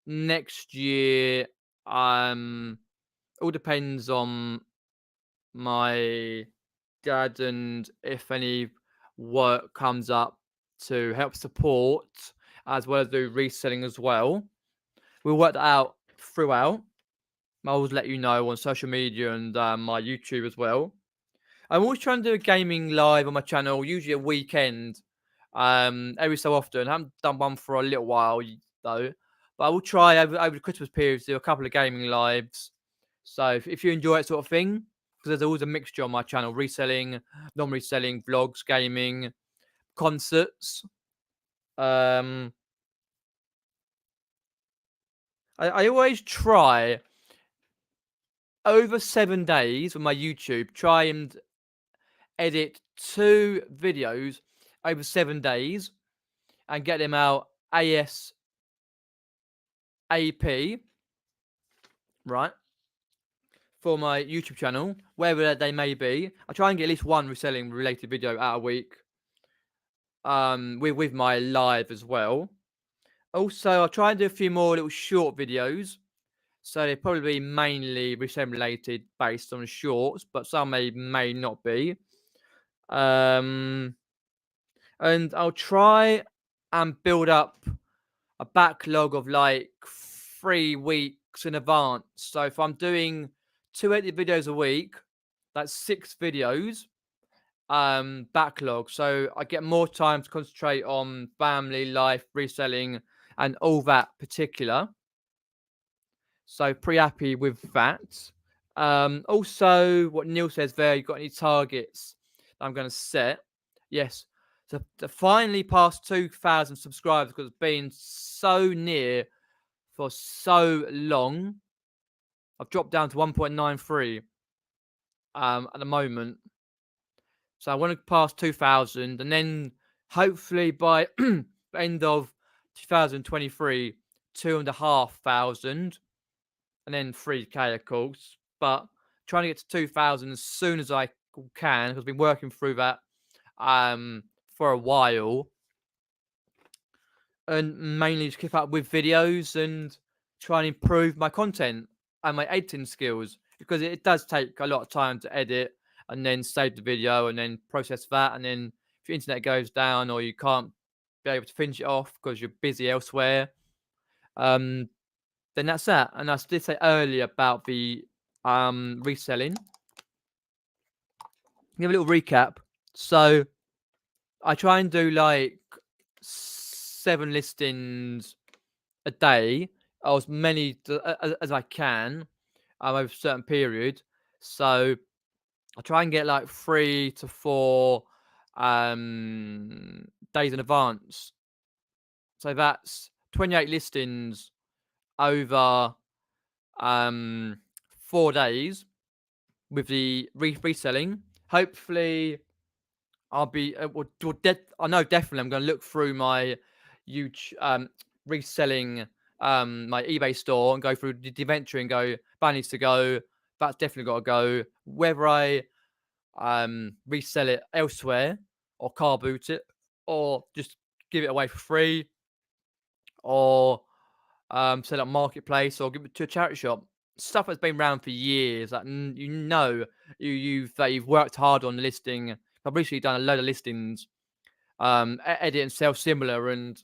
next year. All depends on my dad and if any work comes up to help support as well as do reselling as well. We'll work that out throughout. I'll always let you know on social media and my YouTube as well. I'm always trying to do a gaming live on my channel, usually a weekend, every so often. I haven't done one for a little while though, but I will try over the Christmas period to do a couple of gaming lives. So if you enjoy that sort of thing, because there's always a mixture on my channel: reselling, non-reselling, vlogs, gaming, concerts. I always try over 7 days with my YouTube, try and edit 2 videos over 7 days and get them out ASAP, right? For my YouTube channel, wherever they may be. I try and get at least one reselling related video out a week. With my live as well. Also, I'll try and do a few more little short videos. So they'll probably be mainly reselling related based on shorts, but some may not be. And I'll try and build up a backlog of like 3 weeks in advance. So if I'm doing 2 edit videos a week, that's 6 videos backlog. So I get more time to concentrate on family life, reselling, and all that particular. So pretty happy with that. Also, what Neil says there, you got any targets that I'm going to set? Yes. So to finally pass 2,000 subscribers, because it's been so near for so long. I've dropped down to 1.93 at the moment. So I want to pass 2,000, and then hopefully by the end of 2023, 2,500, and then 3K, of course. But trying to get to 2,000 as soon as I can, because I've been working through that for a while, and mainly just keep up with videos and try and improve my content and my editing skills, because it does take a lot of time to edit and then save the video and then process that. And then if your internet goes down or you can't be able to finish it off because you're busy elsewhere, then that's that. And I did say earlier about the reselling. Give a little recap. So I try and do like 7 listings a day, or as many as I can, over a certain period. So I try and get like 3 to 4 days in advance. So that's 28 listings over 4 days with the reselling. Hopefully, I'll be. I know definitely I'm going to look through my YouTube reselling my eBay store and go through the inventory and go that needs to go. That's definitely got to go. Whether I resell it elsewhere or car boot it or just give it away for free or sell it on marketplace or give it to a charity shop. Stuff that's been around for years. That you've worked hard on the listing. I've recently done a load of listings, edit and sell similar, and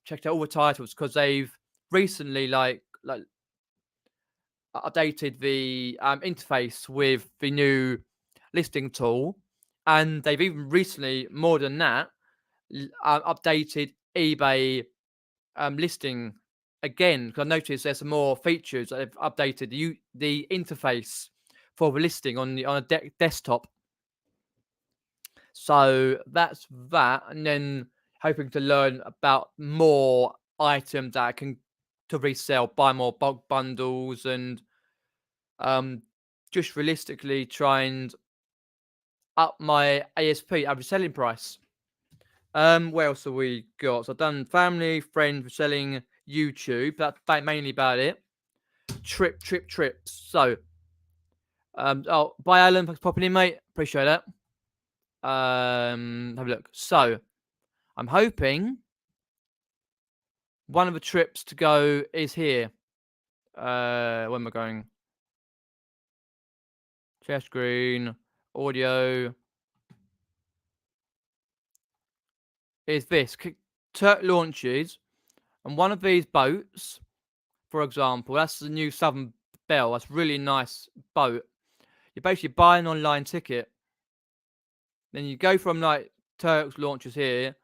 checked out all the titles because they've recently like updated the interface with the new listing tool, and they've even recently, more than that, updated eBay listing again. Because I noticed there's some more features. They've updated the interface for the listing on a desktop. So that's that, and then hoping to learn about more items that I can to resell, buy more bulk bundles, and just realistically try and up my ASP, average selling price. What else have we got? So I've done family, friends, reselling, YouTube. That's mainly about it. Trips. So, bye, Alan. Thanks for popping in, mate. Appreciate that. Have a look. So, I'm hoping one of the trips to go is here. Where am I going? Share screen, audio. Is this Turk launches, and one of these boats, for example, that's the new Southern Belle. That's a really nice boat. You basically buy an online ticket, then you go from like Turk's launches here.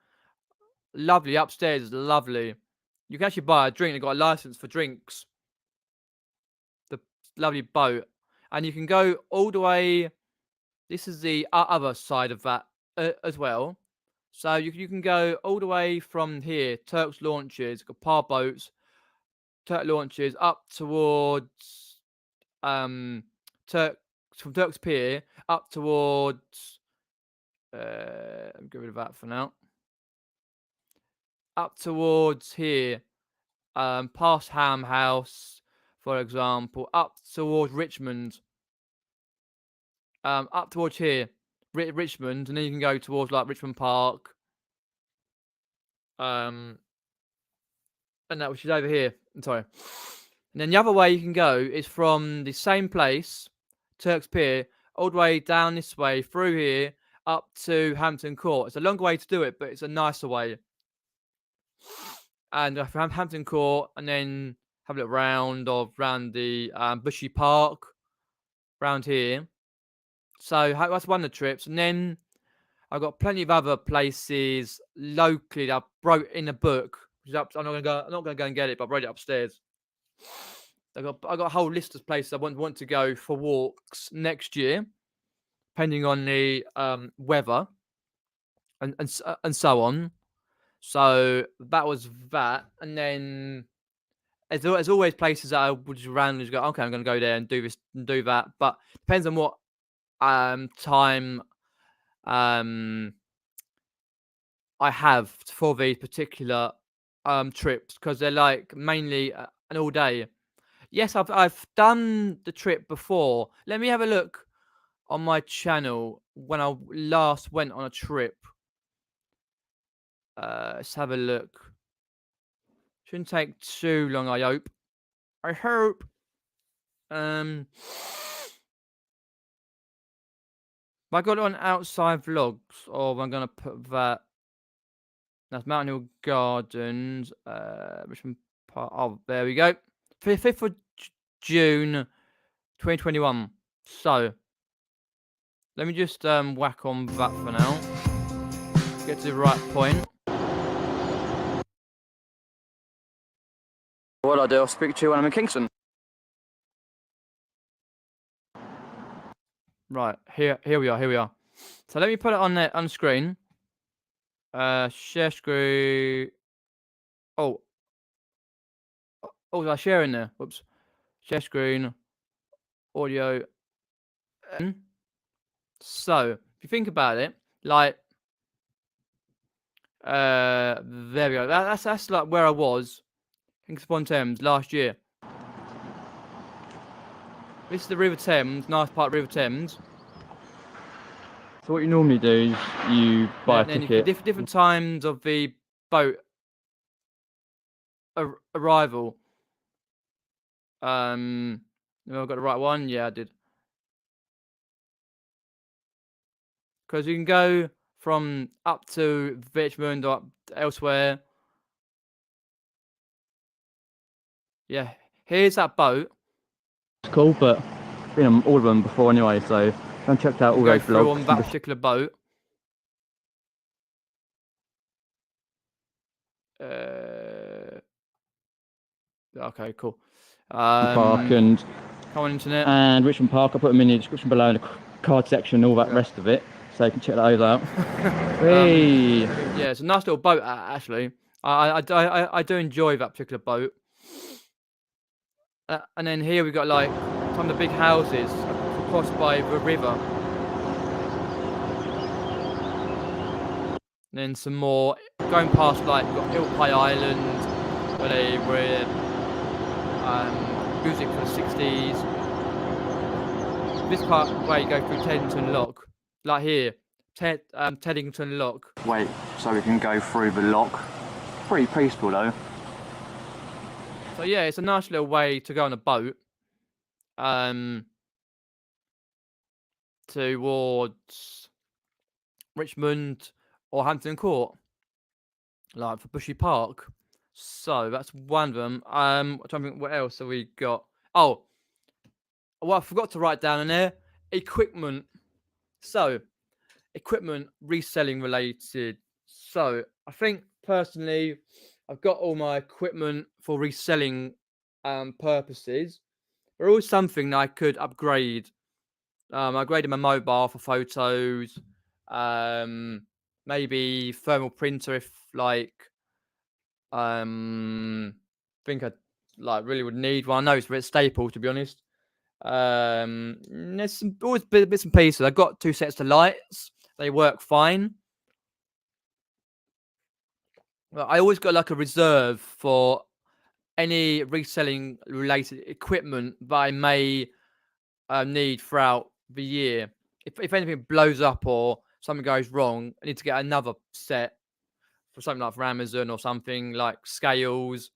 Lovely upstairs is lovely. You can actually buy a drink. They've got a license for drinks. The lovely boat, and you can go all the way. This is the other side of that as well. So you can go all the way from here, Turk's launches, got par boats, Turk launches up towards Turk from Turk's Pier up towards let me get rid of that for now. Up towards here, past Ham House, for example, up towards Richmond, up towards here, Richmond, and then you can go towards like Richmond Park, and that which is over here. Sorry. And then the other way you can go is from the same place, Turk's Pier, all the way down this way through here up to Hampton Court. It's a long way to do it, but it's a nicer way. And from Hampton Court, and then have a look round the Bushy Park, round here. So that's one of the trips, and then I've got plenty of other places locally that I wrote in a book. I'm not gonna go and get it, but I wrote it upstairs. I got a whole list of places I want to go for walks next year, depending on the weather and so on. So that was that, and then there's always places that I would just randomly go, okay, I'm going to go there and do this and do that, but depends on what time I have for these particular trips, because they're like mainly an all day. Yes, I've done the trip before. Let me have a look on my channel when I last went on a trip. Let's have a look. Shouldn't take too long, I hope. I hope. Have I got it on outside vlogs, or am I gonna put that? That's Mountain Hill Gardens. Richmond Park. Oh, there we go. 5th of June, 2021. So, let me just whack on that for now. Get to the right point. What I'll do, I'll speak to you when I'm in Kingston. Right, here we are. So let me put it on there on screen. Share screen. Oh, did I share in there? Whoops. Share screen. Audio. So if you think about it, like, there we go. That's like where I was in Kingston Thames last year. This is the River Thames, nice part of River Thames. So what you normally do is you buy a ticket. Different times of the boat arrival. Have I got the right one? Yeah, I did. Because you can go from up to Richmond or up elsewhere. Yeah, here's that boat. It's cool, but I've been on all of them before anyway, so go and check out all those vlogs. On that particular boat. Okay, cool. Park and come on, internet. And Richmond Park. I'll put them in the description below in the card section and all that rest of it, so you can check those out. Hey. Yeah, it's a nice little boat actually. I do enjoy that particular boat. And then here we got like some of the big houses crossed by the river. And then some more going past, like, got Ilpay Island where they were music from the 60s. This part where you go through Teddington Lock, like here, Teddington Lock. Wait, so we can go through the lock. Pretty peaceful though. So yeah, it's a nice little way to go on a boat. Towards Richmond or Hampton Court, like for Bushy Park. So that's one of them. I'm trying to think what else have we got. Oh, well, I forgot to write down in there equipment. So, equipment reselling related. So, I think personally, I've got all my equipment for reselling purposes. There always something that I could upgrade. I upgraded my mobile for photos. Maybe thermal printer if like think I like really would need one. I know it's a staple, to be honest. There's some always bits and pieces. I've got 2 sets of lights. They work fine. I always got like a reserve for any reselling related equipment that I may need throughout the year. If anything blows up or something goes wrong, I need to get another set for something like for Amazon or something like scales,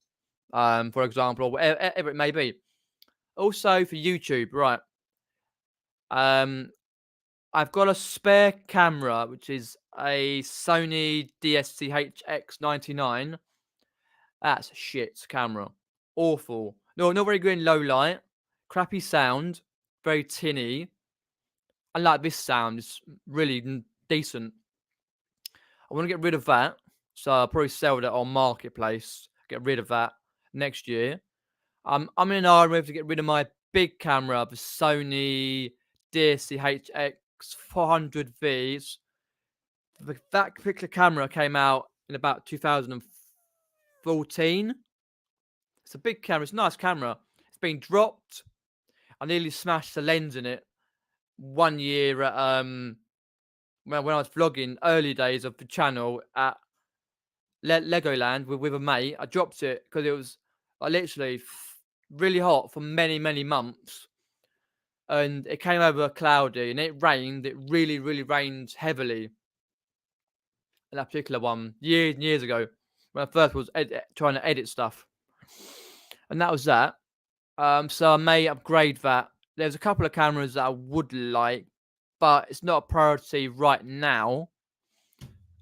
for example, or whatever it may be. Also for YouTube, right? I've got a spare camera, which is a Sony DSC-HX99. That's a shit camera. Awful. No, not very good in low light. Crappy sound. Very tinny. Unlike this sound, it's really decent. I want to get rid of that. So I'll probably sell that on Marketplace. Get rid of that next year. I'm in an iron whether to get rid of my big camera, the Sony DSC-HX 400V. That particular camera came out in about 2014. It's a big camera. It's a nice camera. It's been dropped. I nearly smashed the lens in it 1 year at when I was vlogging early days of the channel at Legoland with a mate. I dropped it because it was literally really hot for many months, and it came over cloudy and it rained. It really rained heavily. And that particular one years and years ago when I first was trying to edit stuff, and that was that. So I may upgrade that. There's a couple of cameras that I would like, but it's not a priority right now.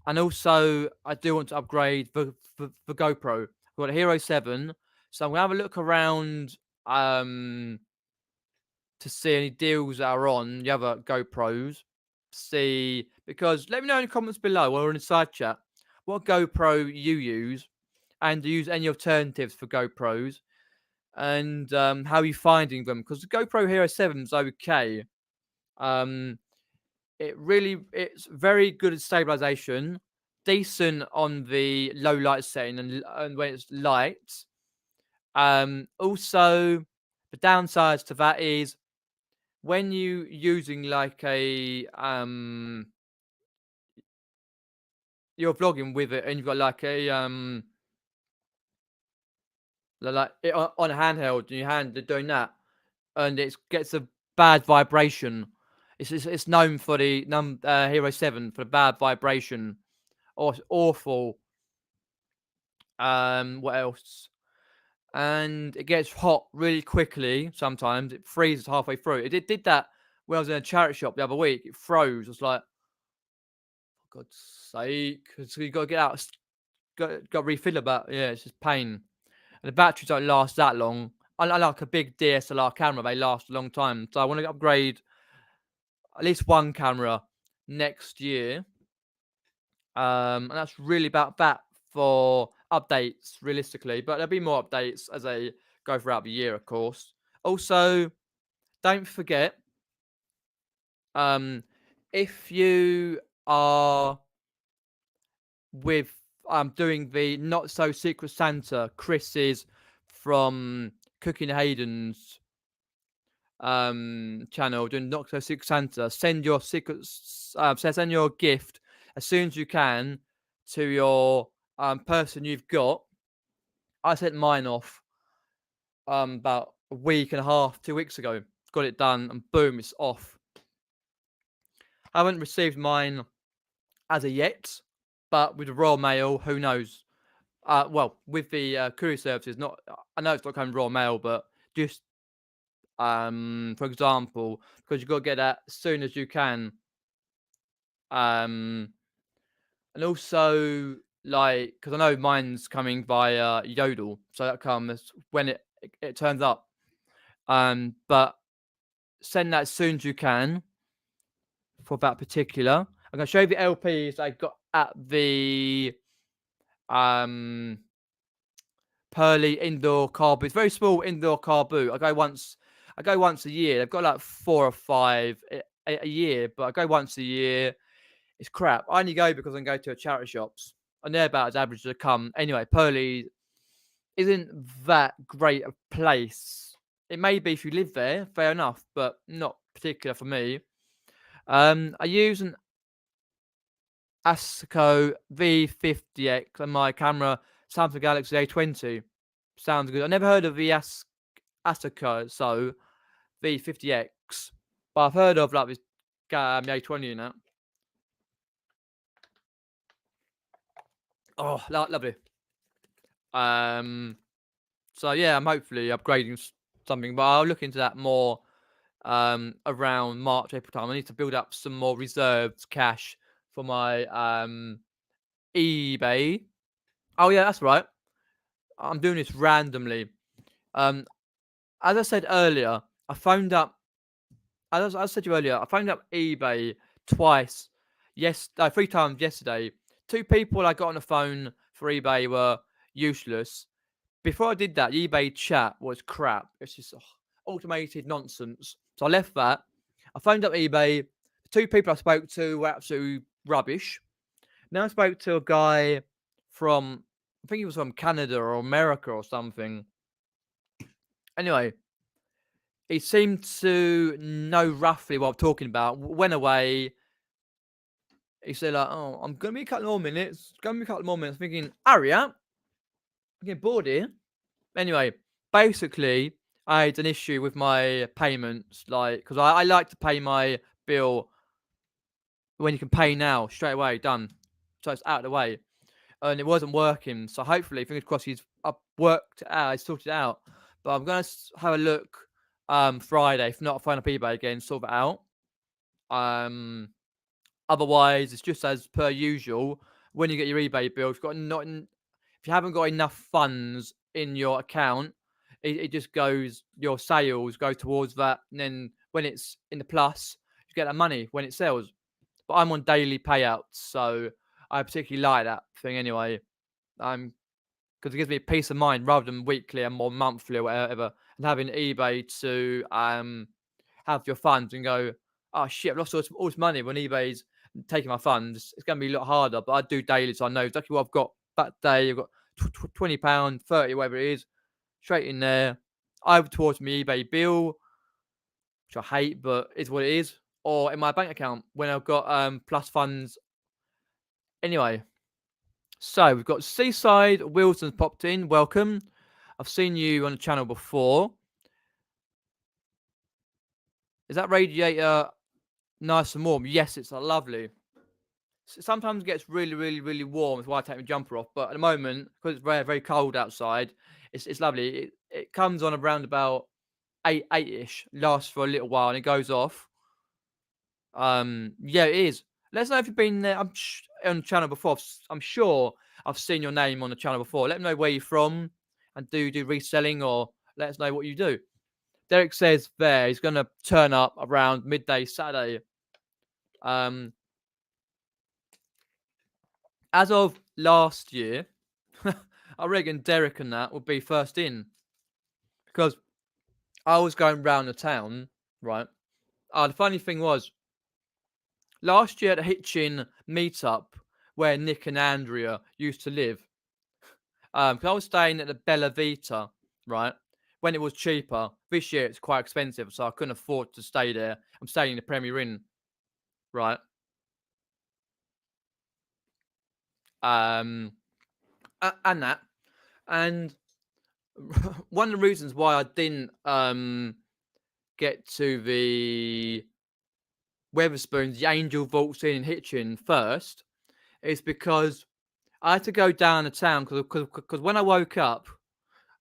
And also, I do want to upgrade the GoPro. I've got a Hero 7, so I'm gonna have a look around to see any deals that are on the other GoPros. See, because let me know in the comments below or in the side chat what GoPro you use, and do you use any alternatives for GoPros, and how you finding them? Because the GoPro Hero 7 is okay. It's very good at stabilization, decent on the low light setting and when it's light. Also, the downsides to that is when you using like a you're vlogging with it and you've got like a like it on a handheld and your hand are doing that, and it gets a bad vibration. It's known for the Hero 7 for the bad vibration. Or it's awful. What else? And it gets hot really quickly. Sometimes it freezes halfway through. It did that when I was in a charity shop the other week. It froze. I was like, for God's sake! So you got to get out. Got to refill about. Yeah, it's just pain. And the batteries don't last that long. I like a big DSLR camera. They last a long time. So I want to upgrade at least one camera next year. And that's really about that for updates, realistically. But there'll be more updates as they go throughout the year, of course. Also, don't forget, if you are with doing the Not So Secret Santa, Chris is from Cooking Hayden's channel doing Not So Secret Santa, send your send your gift as soon as you can to your person you've got. I sent mine off about a week and a half, 2 weeks ago. Got it done, and boom, it's off. I haven't received mine as of yet, but with the Royal Mail, who knows? Well, with the courier services, not I know it's not coming Royal Mail, but just for example, because you've got to get that as soon as you can. And also, like, because I know mine's coming via Yodel, so that comes when it turns up. But send that as soon as you can for that particular. I'm gonna show you the LPs I got at the Pearly indoor car boot. It's very small indoor car boot. I go once a year. They've got like 4 or 5 a year, but I go once a year. It's crap. I only go because I can go to a charity shops, and they're about as average as they come. Anyway, Pearly isn't that great a place. It may be if you live there, fair enough, but not particular for me. I use an Asco V50X on my camera, Samsung Galaxy A20. Sounds good. I never heard of the Asco, so V50X, but I've heard of like this A20 now. Oh, lovely. So yeah, I'm hopefully upgrading something, but I'll look into that more around March, April time. I need to build up some more reserved cash for my eBay. Oh yeah, that's right. I'm doing this randomly. As I said earlier, I phoned up. As I said to you earlier, I phoned up eBay twice. 3 times yesterday. 2 people I got on the phone for eBay were useless. Before I did that, eBay chat was crap. It's just automated nonsense. So I left that. I phoned up eBay. The 2 people I spoke to were absolute rubbish. Now I spoke to a guy from, I think he was from Canada or America or something. Anyway, he seemed to know roughly what I'm talking about. Went away. He said, like, oh, I'm going to be a couple more minutes. Thinking, hurry up. I'm getting bored here. Anyway, basically, I had an issue with my payments. Like, because I like to pay my bill when you can pay now, straight away, done. So it's out of the way. And it wasn't working. So hopefully, fingers crossed, he's worked it out. He's sorted it out. But I'm going to have a look Friday. If not, I'll phone up eBay again, sort it out. Otherwise, it's just as per usual. when you get your eBay bill, if you haven't got enough funds in your account, it just goes, your sales go towards that, and then when it's in the plus, you get that money when it sells. But I'm on daily payouts, so I particularly like that thing anyway. Because it gives me peace of mind rather than weekly and more monthly or whatever, and having eBay to have your funds and go, oh shit, I've lost all this money when eBay's taking my funds. It's going to be a lot harder, but I do daily, so I know exactly what I've got that day. I've got £20, 30, whatever it is, straight in there, either towards my eBay bill, which I hate, but it's what it is, or in my bank account when I've got plus funds. Anyway, so we've got Seaside Wilson's popped in. Welcome. I've seen you on the channel before. Is that radiator nice and warm? Yes, it's lovely. Sometimes it gets really, really, really warm. That's why I take my jumper off. But at the moment, because it's very, very cold outside, it's lovely. It comes on around about 8-ish, lasts for a little while, and it goes off. Yeah, it is. Let us know if you've been there. On the channel before. I'm sure I've seen your name on the channel before. Let me know where you're from, and do you do reselling, or let us know what you do. Derek says there he's going to turn up around midday Saturday. As of last year, I reckon Derek and that would be first in, because I was going round the town, right? The funny thing was, last year at the Hitchin meetup where Nick and Andrea used to live, because I was staying at the Bella Vita, right? When it was cheaper. This year it's quite expensive, so I couldn't afford to stay there. I'm staying in the Premier Inn, right? And that, and one of the reasons why I didn't get to the Weatherspoons, the Angel Vaults in Hitchin first, is because I had to go down the town because when I woke up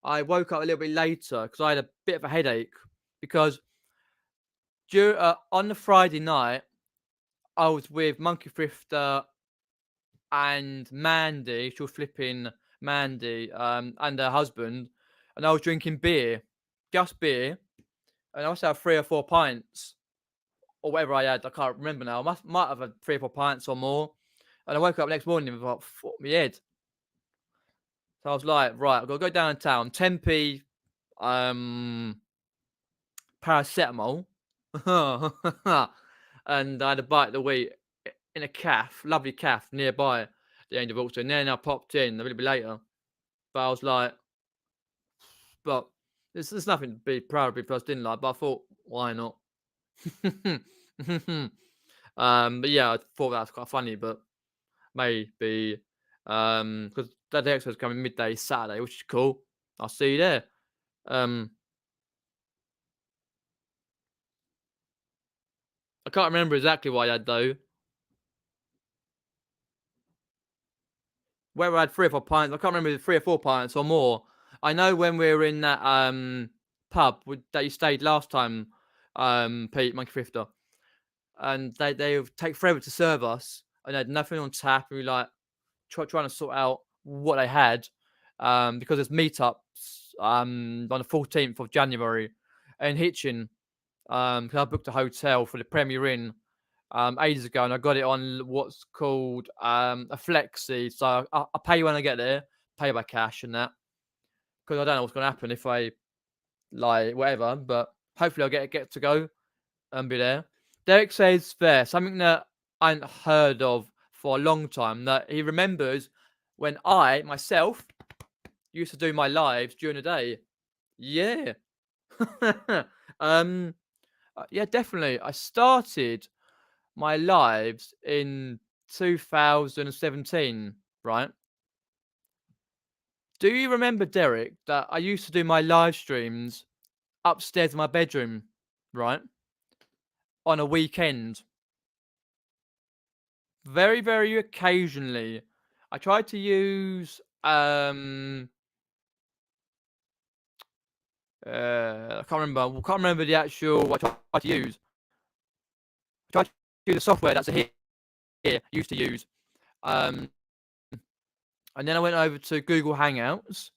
a little bit later because I had a bit of a headache, because on the Friday night I was with Monkey Thrifter and Mandy. She was flipping Mandy and her husband, and I was drinking beer, just beer, and I also had 3 or 4 pints or whatever I had. I can't remember now. I might have had 3 or 4 pints or more, and I woke up next morning with like, fuck my head. So I was like, right, I've got to go downtown, 10p paracetamol, and I had a bite of the wheat in a calf, lovely calf nearby the Angel Vaults, and then I popped in a little bit later. But I was like, but there's nothing to be proud of because I didn't like, but I thought, why not? But yeah, I thought that was quite funny, but maybe because that episode's coming midday Saturday, which is cool. I'll see you there. I can't remember exactly what I had though. Whether I had 3 or 4 pints, I can't remember 3 or 4 pints or more. I know when we were in that pub that you stayed last time, Pete, Monkey Thrifter, and they would take forever to serve us, and they had nothing on tap, and we like trying to sort out what they had, because there's meetups on the 14th of January in Hitchin, because I booked a hotel for the Premier Inn ages ago, and I got it on what's called a flexi. So I'll pay you when I get there, pay by cash and that, because I don't know what's going to happen if I like whatever. But hopefully I'll get to go and be there. Derek says there something that I hadn't heard of for a long time, that he remembers when I myself used to do my lives during the day. Yeah. Yeah, definitely. I started my lives in 2017, right? Do you remember, Derek, that I used to do my live streams upstairs in my bedroom, right? On a weekend. Very, very occasionally. I tried to use I can't remember the actual what I tried to use. I tried to use the software that's here used to use. And then I went over to Google Hangouts.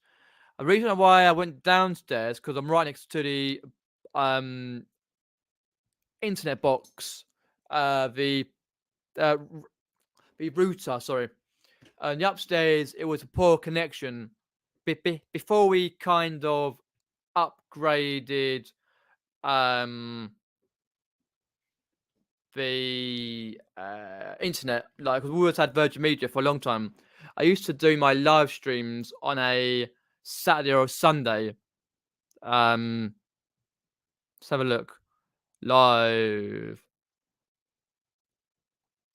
The reason why I went downstairs because I'm right next to the um, internet box, the uh, the router. Sorry, and the upstairs it was a poor connection. Before we kind of upgraded um, the internet, like 'cause we always had Virgin Media for a long time. I used to do my live streams on a Saturday or a Sunday. Let's have a look. Live.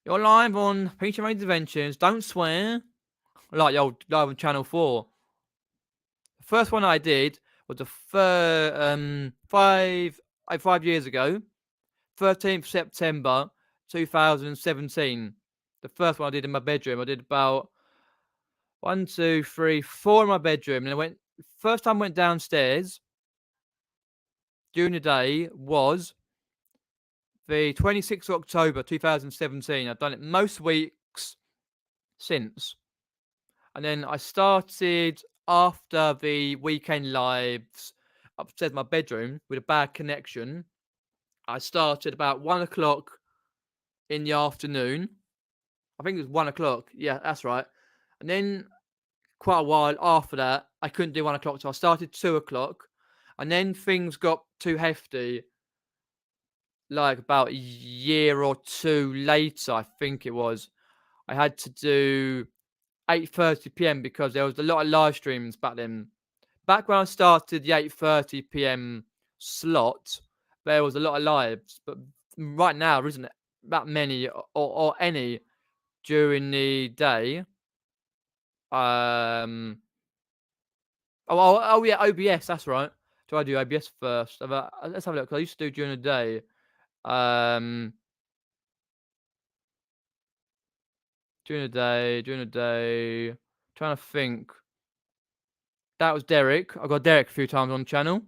You're live on Peter Ray's Adventures. Don't swear. Like the old live on Channel 4. The first one I did was the 5 years ago, 13th September 2017. The first one I did in my bedroom. I did about 1, 2, 3, 4 in my bedroom. And I went, first time I went downstairs during the day was the 26th of October 2017. I've done it most weeks since. And then I started after the weekend lives upstairs in my bedroom with a bad connection. I started about 1 o'clock in the afternoon. I think it was 1 o'clock. Yeah, that's right. And then quite a while after that, I couldn't do 1 o'clock. So I started 2 o'clock. And then things got too hefty. Like about a year or two later, I think it was. I had to do 8:30 p.m. because there was a lot of live streams back then. Back when I started the 8:30 p.m. slot, there was a lot of lives, but right now there isn't that many or any during the day. Oh yeah, OBS. That's right. Do I do OBS first? Let's have a look. I used to do during the day. Um, during the day. Trying to think. That was Derek. I got Derek a few times on the channel.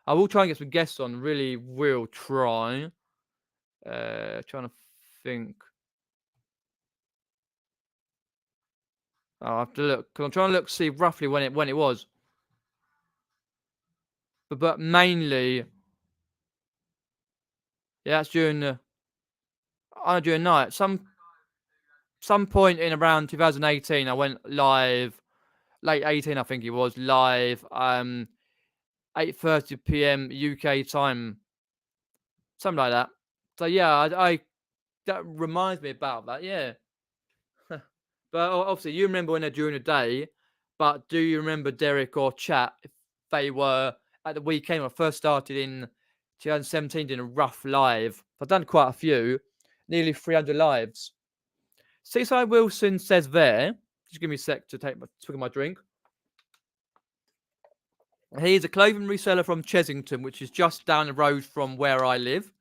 I will try and get some guests on. Really will try. Trying to think. I'll have to look because I'm trying to look see roughly when it was. But mainly, yeah, that's during the during night. Some point in around 2018, I went live. Late 18, I think it was live. 8:30 p.m. UK time, something like that. So yeah, I that reminds me about that. Yeah. But obviously, you remember when they're during the day, but do you remember Derek or Chat if they were at the weekend when I first started in 2017 doing a rough live? I've done quite a few, nearly 300 lives. Seaside Wilson says there, just give me a sec to take my swig of my drink. He's a clothing reseller from Chesington, which is just down the road from where I live.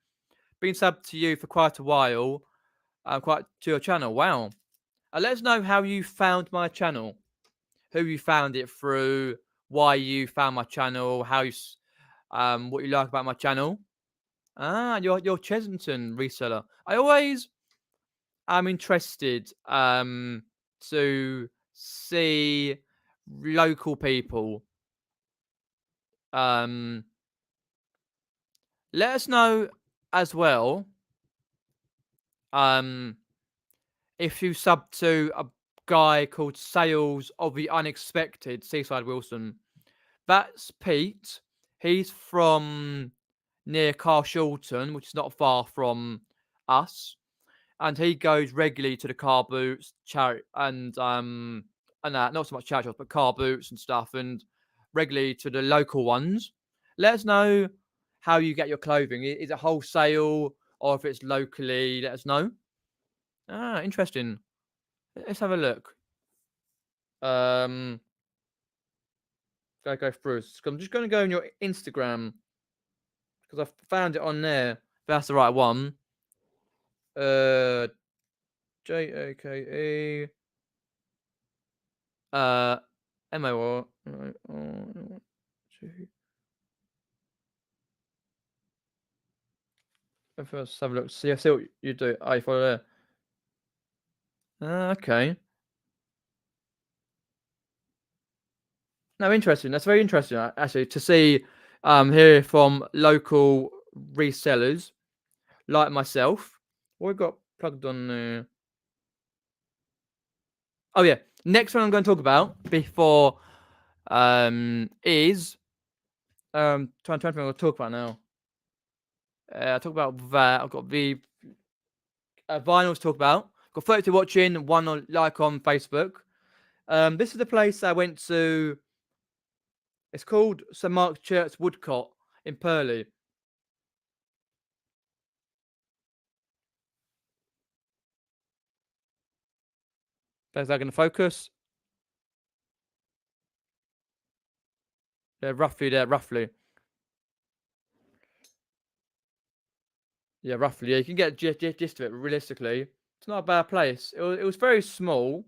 Been subbed to you for quite a while, quite to your channel. Wow. Let us know how you found my channel, who you found it through, why you found my channel, how you, what you like about my channel. You're Chesington reseller. I always am interested to see local people. Let us know as well. If you sub to a guy called Sales of the Unexpected, Seaside Wilson, that's Pete. He's from near Carshalton, which is not far from us, and he goes regularly to the Carboots charity and that not so much charity shops, but Carboots and stuff, and regularly to the local ones. Let us know how you get your clothing. Is it wholesale or if it's locally? Let us know. Interesting. Let's have a look. Gotta go through. So I'm just gonna go on your Instagram because I found it on there. If that's the right one. JAKE. MO. Let's have a look. See what you do. You follow there. Okay. No, interesting. That's very interesting, actually, to see hear from local resellers like myself. What we got plugged on there? Oh yeah. Next one I'm going to talk about before is 2020. I'm going to talk about now. I talk about that. I've got the vinyls to talk about. Got 32 watching, one like on Facebook. This is the place I went to. It's called St Mark's Church Woodcott in Purley. Is that going to focus? Yeah, roughly there, roughly. Yeah, roughly. Yeah, you can get gist of it. Realistically, it's not a bad place. It was very small.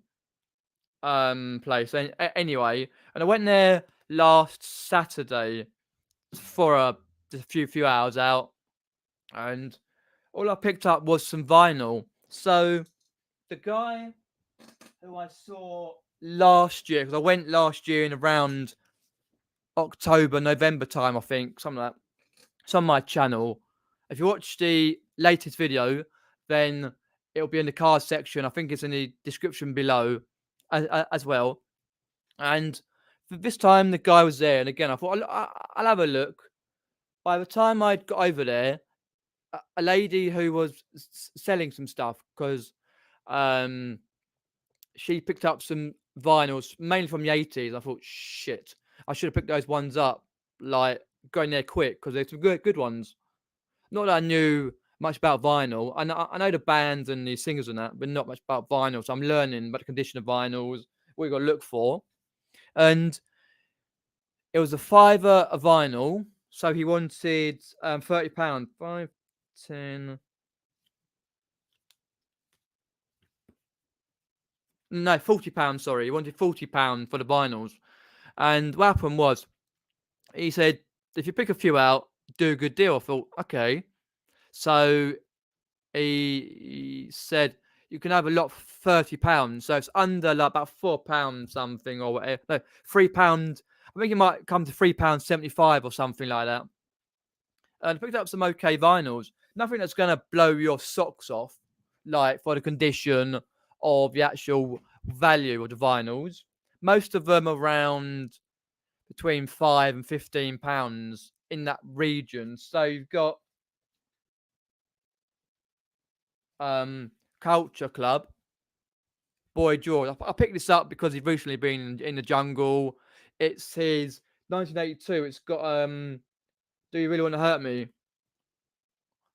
Place. Anyway, and I went there last Saturday for just a few hours out, and all I picked up was some vinyl. So the guy who I saw last year, because I went last year in around October, November time, I think, something like that. It's on my channel. If you watch the latest video, then it'll be in the card section. I think it's in the description below as well. And this time the guy was there, and again I thought I'll have a look. By the time I'd got over there, a lady who was selling some stuff, because um she picked up some vinyls mainly from the 80s. I thought, shit, I should have picked those ones up, like going there quick, because there's some good ones. Not that I knew much about vinyl. I know the bands and the singers and that, but not much about vinyl. So I'm learning about the condition of vinyls, what you got to look for. And it was a fiver a vinyl, so he wanted £30. 5, 10. No, £40. Sorry, he wanted £40 for the vinyls. And what happened was, he said, if you pick a few out, do a good deal. I thought, okay. So he said you can have a lot for £30, so it's under like about £4 something or whatever. No, £3. I think it might come to £3.75 or something like that. And I picked up some okay vinyls. Nothing that's going to blow your socks off, like for the condition of the actual value of the vinyls. Most of them around between £5 and £15 in that region. So you've got Culture Club, Boy George. I picked this up because he's recently been in the jungle. It's his 1982. It's got Do You Really Want to Hurt Me?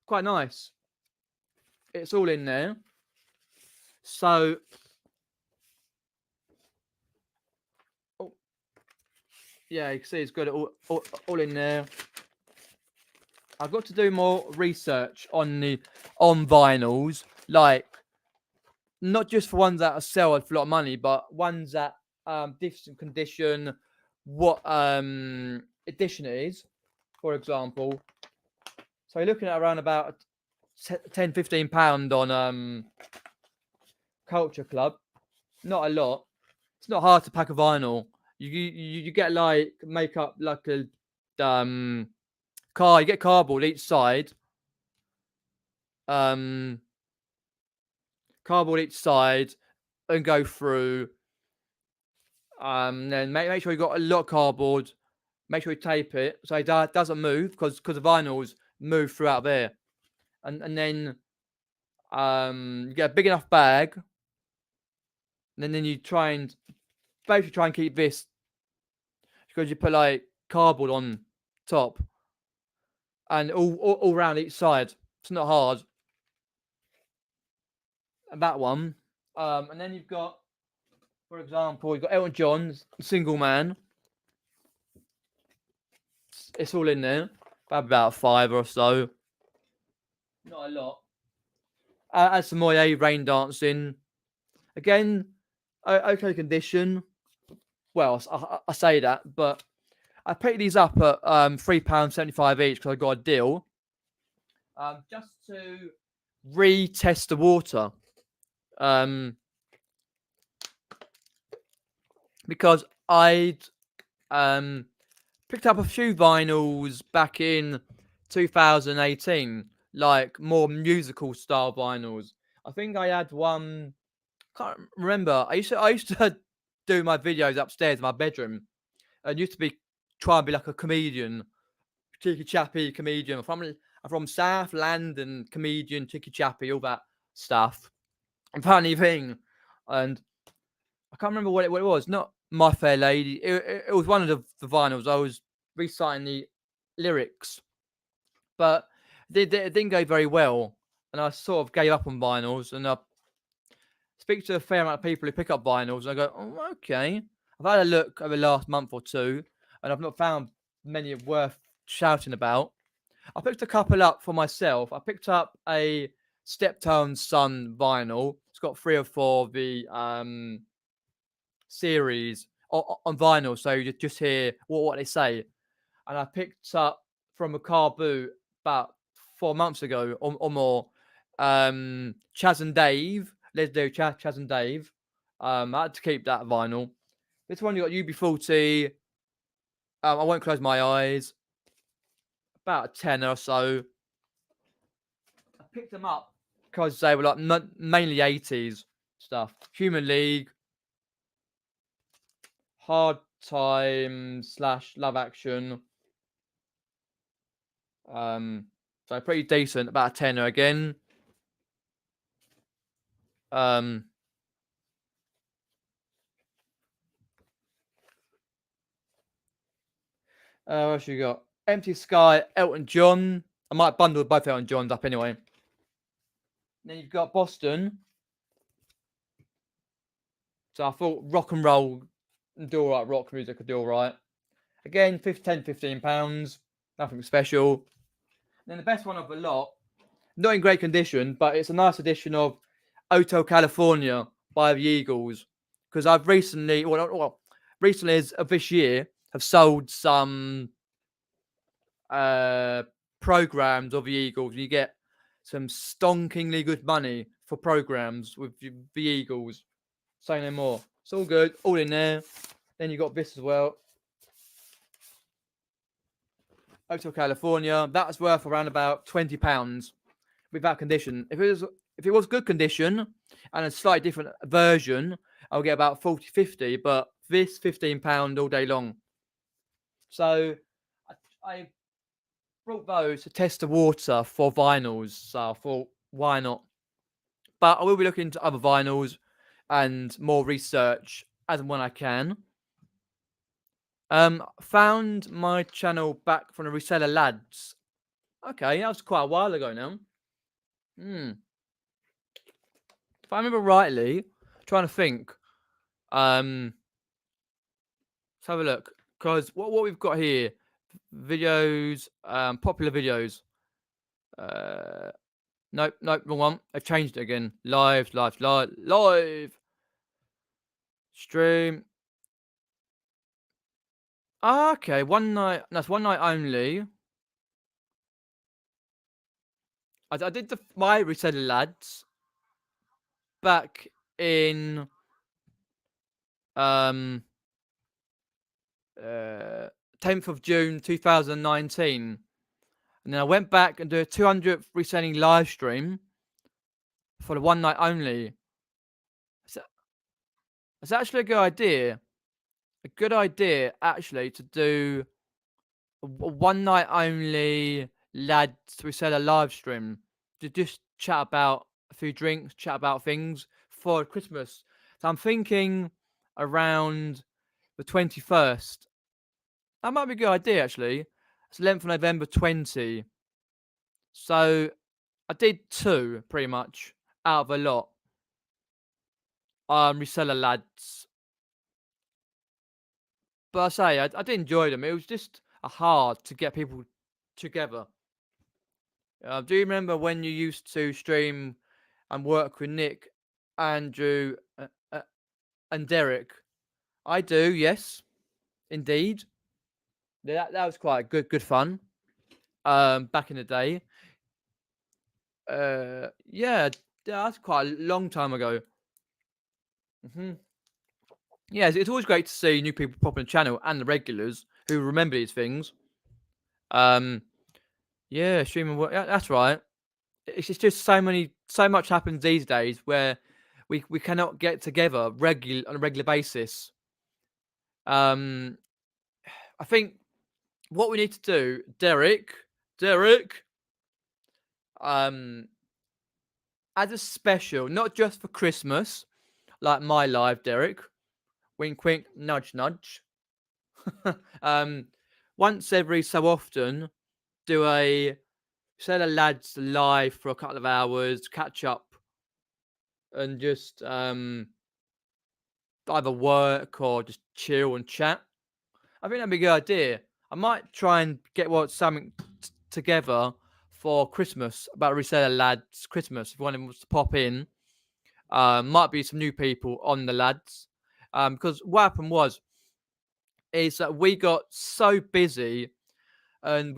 Quite nice. It's all in there. So yeah, you can see it's got it all in there. I've got to do more research on vinyls, like not just for ones that are sold for a lot of money, but ones that different condition, what edition it is, for example. So you're looking at around about £10-15 on Culture Club. Not a lot. It's not hard to pack a vinyl. You get like make up like a car. You get cardboard each side. Cardboard each side, and go through. Then make sure you got a lot of cardboard. Make sure you tape it so it doesn't move, because the vinyls move throughout there. And then you get a big enough bag. And then you basically try and keep this, because you put like cardboard on top and all around each side. It's not hard. And that one. And then you've got, for example, you've got Elton John's Single Man. It's all in there. About £5 or so. Not a lot. Add some more Rain Dancing. Again, okay condition. Well, I say that, but I picked these up at £3.75 each because I got a deal. Just to retest the water. Because I'd Picked up a few vinyls back in 2018, like more musical style vinyls. I think I had one. Can't remember. I used to do my videos upstairs in my bedroom, and used to be try and be like a comedian, cheeky chappy comedian. I'm from South London, comedian, cheeky chappy, all that stuff. And funny thing, and I can't remember what it was. Not My Fair Lady. It was one of the vinyls. I was reciting the lyrics, but it didn't go very well, and I sort of gave up on vinyls. And I speak to a fair amount of people who pick up vinyls, and I go, "Oh, okay." I've had a look over the last month or two, and I've not found many worth shouting about. I picked a couple up for myself. I picked up a Steptone's Son vinyl. It's got 3 or 4 of the series on vinyl, so you just hear what they say. And I picked up from a car boot about 4 months ago or more. Chaz and Dave. Let's do Chaz and Dave. I had to keep that vinyl. This one you got UB40. I won't close my eyes. About a 10 or so. I picked them up because they were like mainly 80s stuff. Human League, Hard Time / Love Action. So pretty decent. About a tenner again. What else you got? Empty Sky, Elton John. I might bundle both Elton Johns up anyway. Then you've got Boston. So I thought rock and roll do all right. Rock music could do all right. Again, 10, 15 pounds. Nothing special. Then the best one of the lot, not in great condition, but it's a nice edition of Hotel California by the Eagles. Because I've recently of this year, have sold some programs of the Eagles. You get some stonkingly good money for programs with the Eagles. Say no more. It's all good, all in there. Then you got this as well. Hotel California. That's worth around about £20 without condition. If it was good condition and a slightly different version, I'll get about 40, 50. But this £15 all day long. So I brought those to test the water for vinyls. So I thought, why not? But I will be looking into other vinyls and more research as and when I can. Found my channel back from the Reseller Lads. Okay, that was quite a while ago now. If I remember rightly, trying to think. Let's have a look. Because what we've got here, videos, popular videos. Nope, wrong one. I've changed it again. Live. Stream. Okay, one night. That's one night only. I did my Reselling Lads back in 10th of June 2019, and then I went back and did a 200th reselling live stream for the one night only. It's actually a good idea. A good idea, actually, to do a one night only Lads Reseller live stream to just chat about a few drinks, chat about things for Christmas. So I'm thinking around the 21st. That might be a good idea, actually. It's 11th of November 20. So I did 2 pretty much out of a lot. Reseller Lads. But I say, I did enjoy them. It was just hard to get people together. Do you remember when you used to stream and work with Nick, Andrew, and Derek? I do, yes, indeed. That was quite good fun. Back in the day. Yeah, that's quite a long time ago. yeah, it's always great to see new people pop on the channel and the regulars who remember these things. Yeah, streaming work. Yeah, that's right. It's just so much happens these days where we cannot get together on a regular basis. Um, I think what we need to do, Derek, um, as a special, not just for Christmas, like my live, Derek. Wink, wink, nudge, nudge. um, Once every so often, do a say the lads live for a couple of hours, catch up, and just either work or just chill and chat. I think that'd be a good idea. I might try and get something together for Christmas about Reseller Lads Christmas. If anyone wants to pop in, might be some new people on the lads. Because what happened is that we got so busy and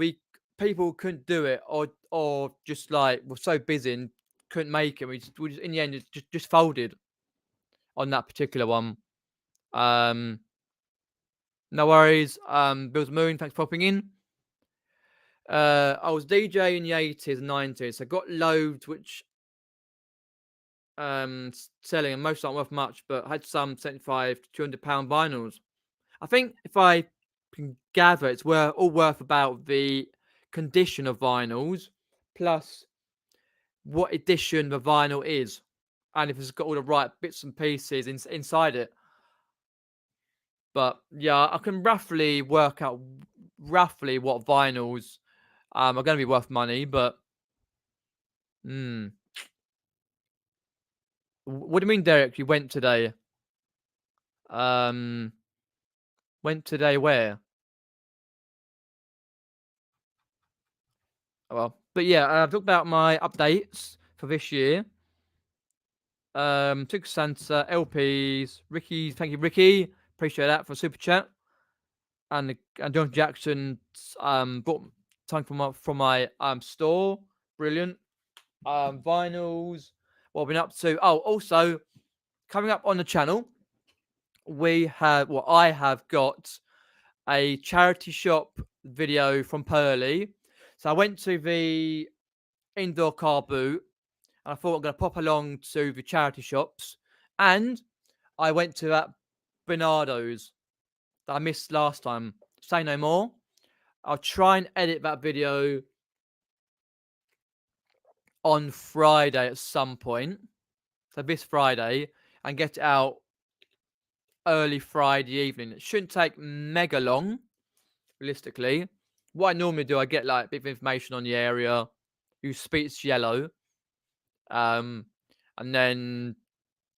people couldn't do it or just like were so busy and couldn't make it. We just in the end it just folded on that particular one. No worries. Bill's Moon, thanks for popping in. I was DJ in the 80s and 90s. I got loads which selling and most aren't worth much, but I had some 75 to £200 vinyls. I think if I can gather, it's all worth about the condition of vinyls plus what edition the vinyl is, and if it's got all the right bits and pieces inside it. But yeah, I can roughly work out what vinyls are going to be worth money. But what do you mean, Derek? You went today? Went today where? Oh, well, but yeah, I've talked about my updates for this year. Took Santa LPs, Ricky. Thank you, Ricky. Appreciate that for super chat. And John Jackson bought something from my store. Brilliant. Vinyls. What I've been up to. Oh, also coming up on the channel, I have got a charity shop video from Pearly. So I went to the indoor car boot and I thought I'm going to pop along to the charity shops. And I went to that Bernardo's that I missed last time. Say no more. I'll try and edit that video on Friday at some point. So this Friday, and get it out early Friday evening. It shouldn't take mega long, realistically. What I normally do, I get like a bit of information on the area, who speaks yellow, and then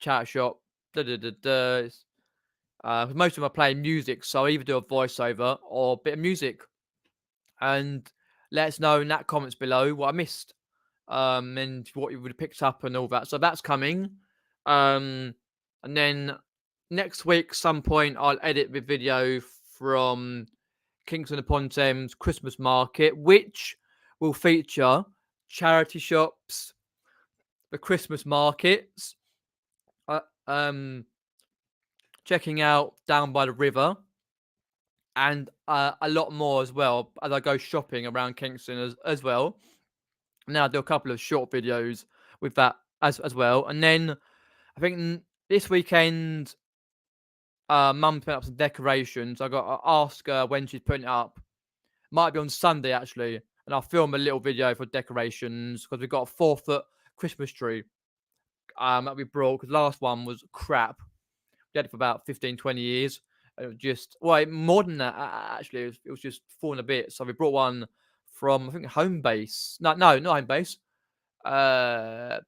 chat shop. Most of them are playing music, so I either do a voiceover or a bit of music. And let us know in that comments below what I missed, and what you would have picked up and all that. So that's coming. And then next week, some point, I'll edit the video from Kingston upon Thames Christmas market, which will feature charity shops, the Christmas markets, checking out down by the river, and a lot more as well as I go shopping around Kingston as well. Now I'll do a couple of short videos with that as well. And then I think this weekend, Mum's putting up some decorations. I got to ask her when she's putting it up. Might be on Sunday actually, and I'll film a little video for decorations because we've got a 4-foot Christmas tree that we brought because last one was crap. We had it for about 15-20 years. It was just more than that actually. It was just falling a bit. So we brought one from I think Home Base. No, not Home Base. Was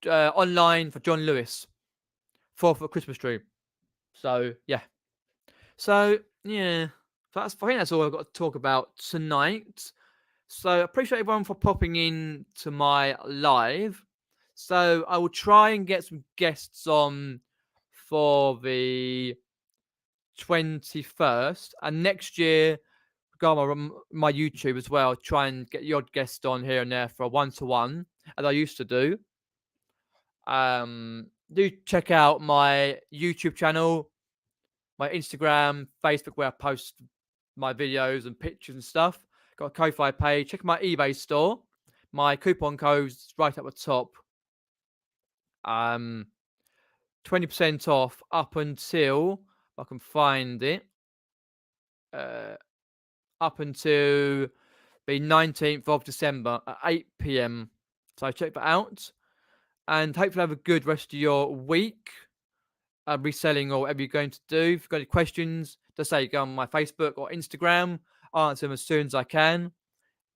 online for John Lewis. 4-foot Christmas tree. So yeah. I think that's all I've got to talk about tonight. So I appreciate everyone for popping in to my live. So I will try and get some guests on for the 21st, and next year go on my YouTube as well. Try and get the odd guest on here and there for a 1-to-1, as I used to do. do check out my YouTube channel, my Instagram, Facebook, where I post my videos and pictures and stuff. Got a Ko-Fi page. Check my eBay store. My coupon code's right at the top. 20% off up until, if I can find it, up until the 19th of December at 8 p.m. So check that out. And hopefully have a good rest of your week. Reselling or whatever you're going to do. If you've got any questions, just say go on my Facebook or Instagram. I'll answer them as soon as I can.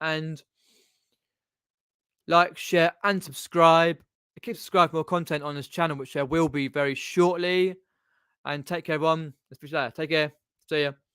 And like, share, and subscribe. Keep subscribing for more content on this channel, which there will be very shortly. And take care, everyone. Let's be there. Take care. See ya.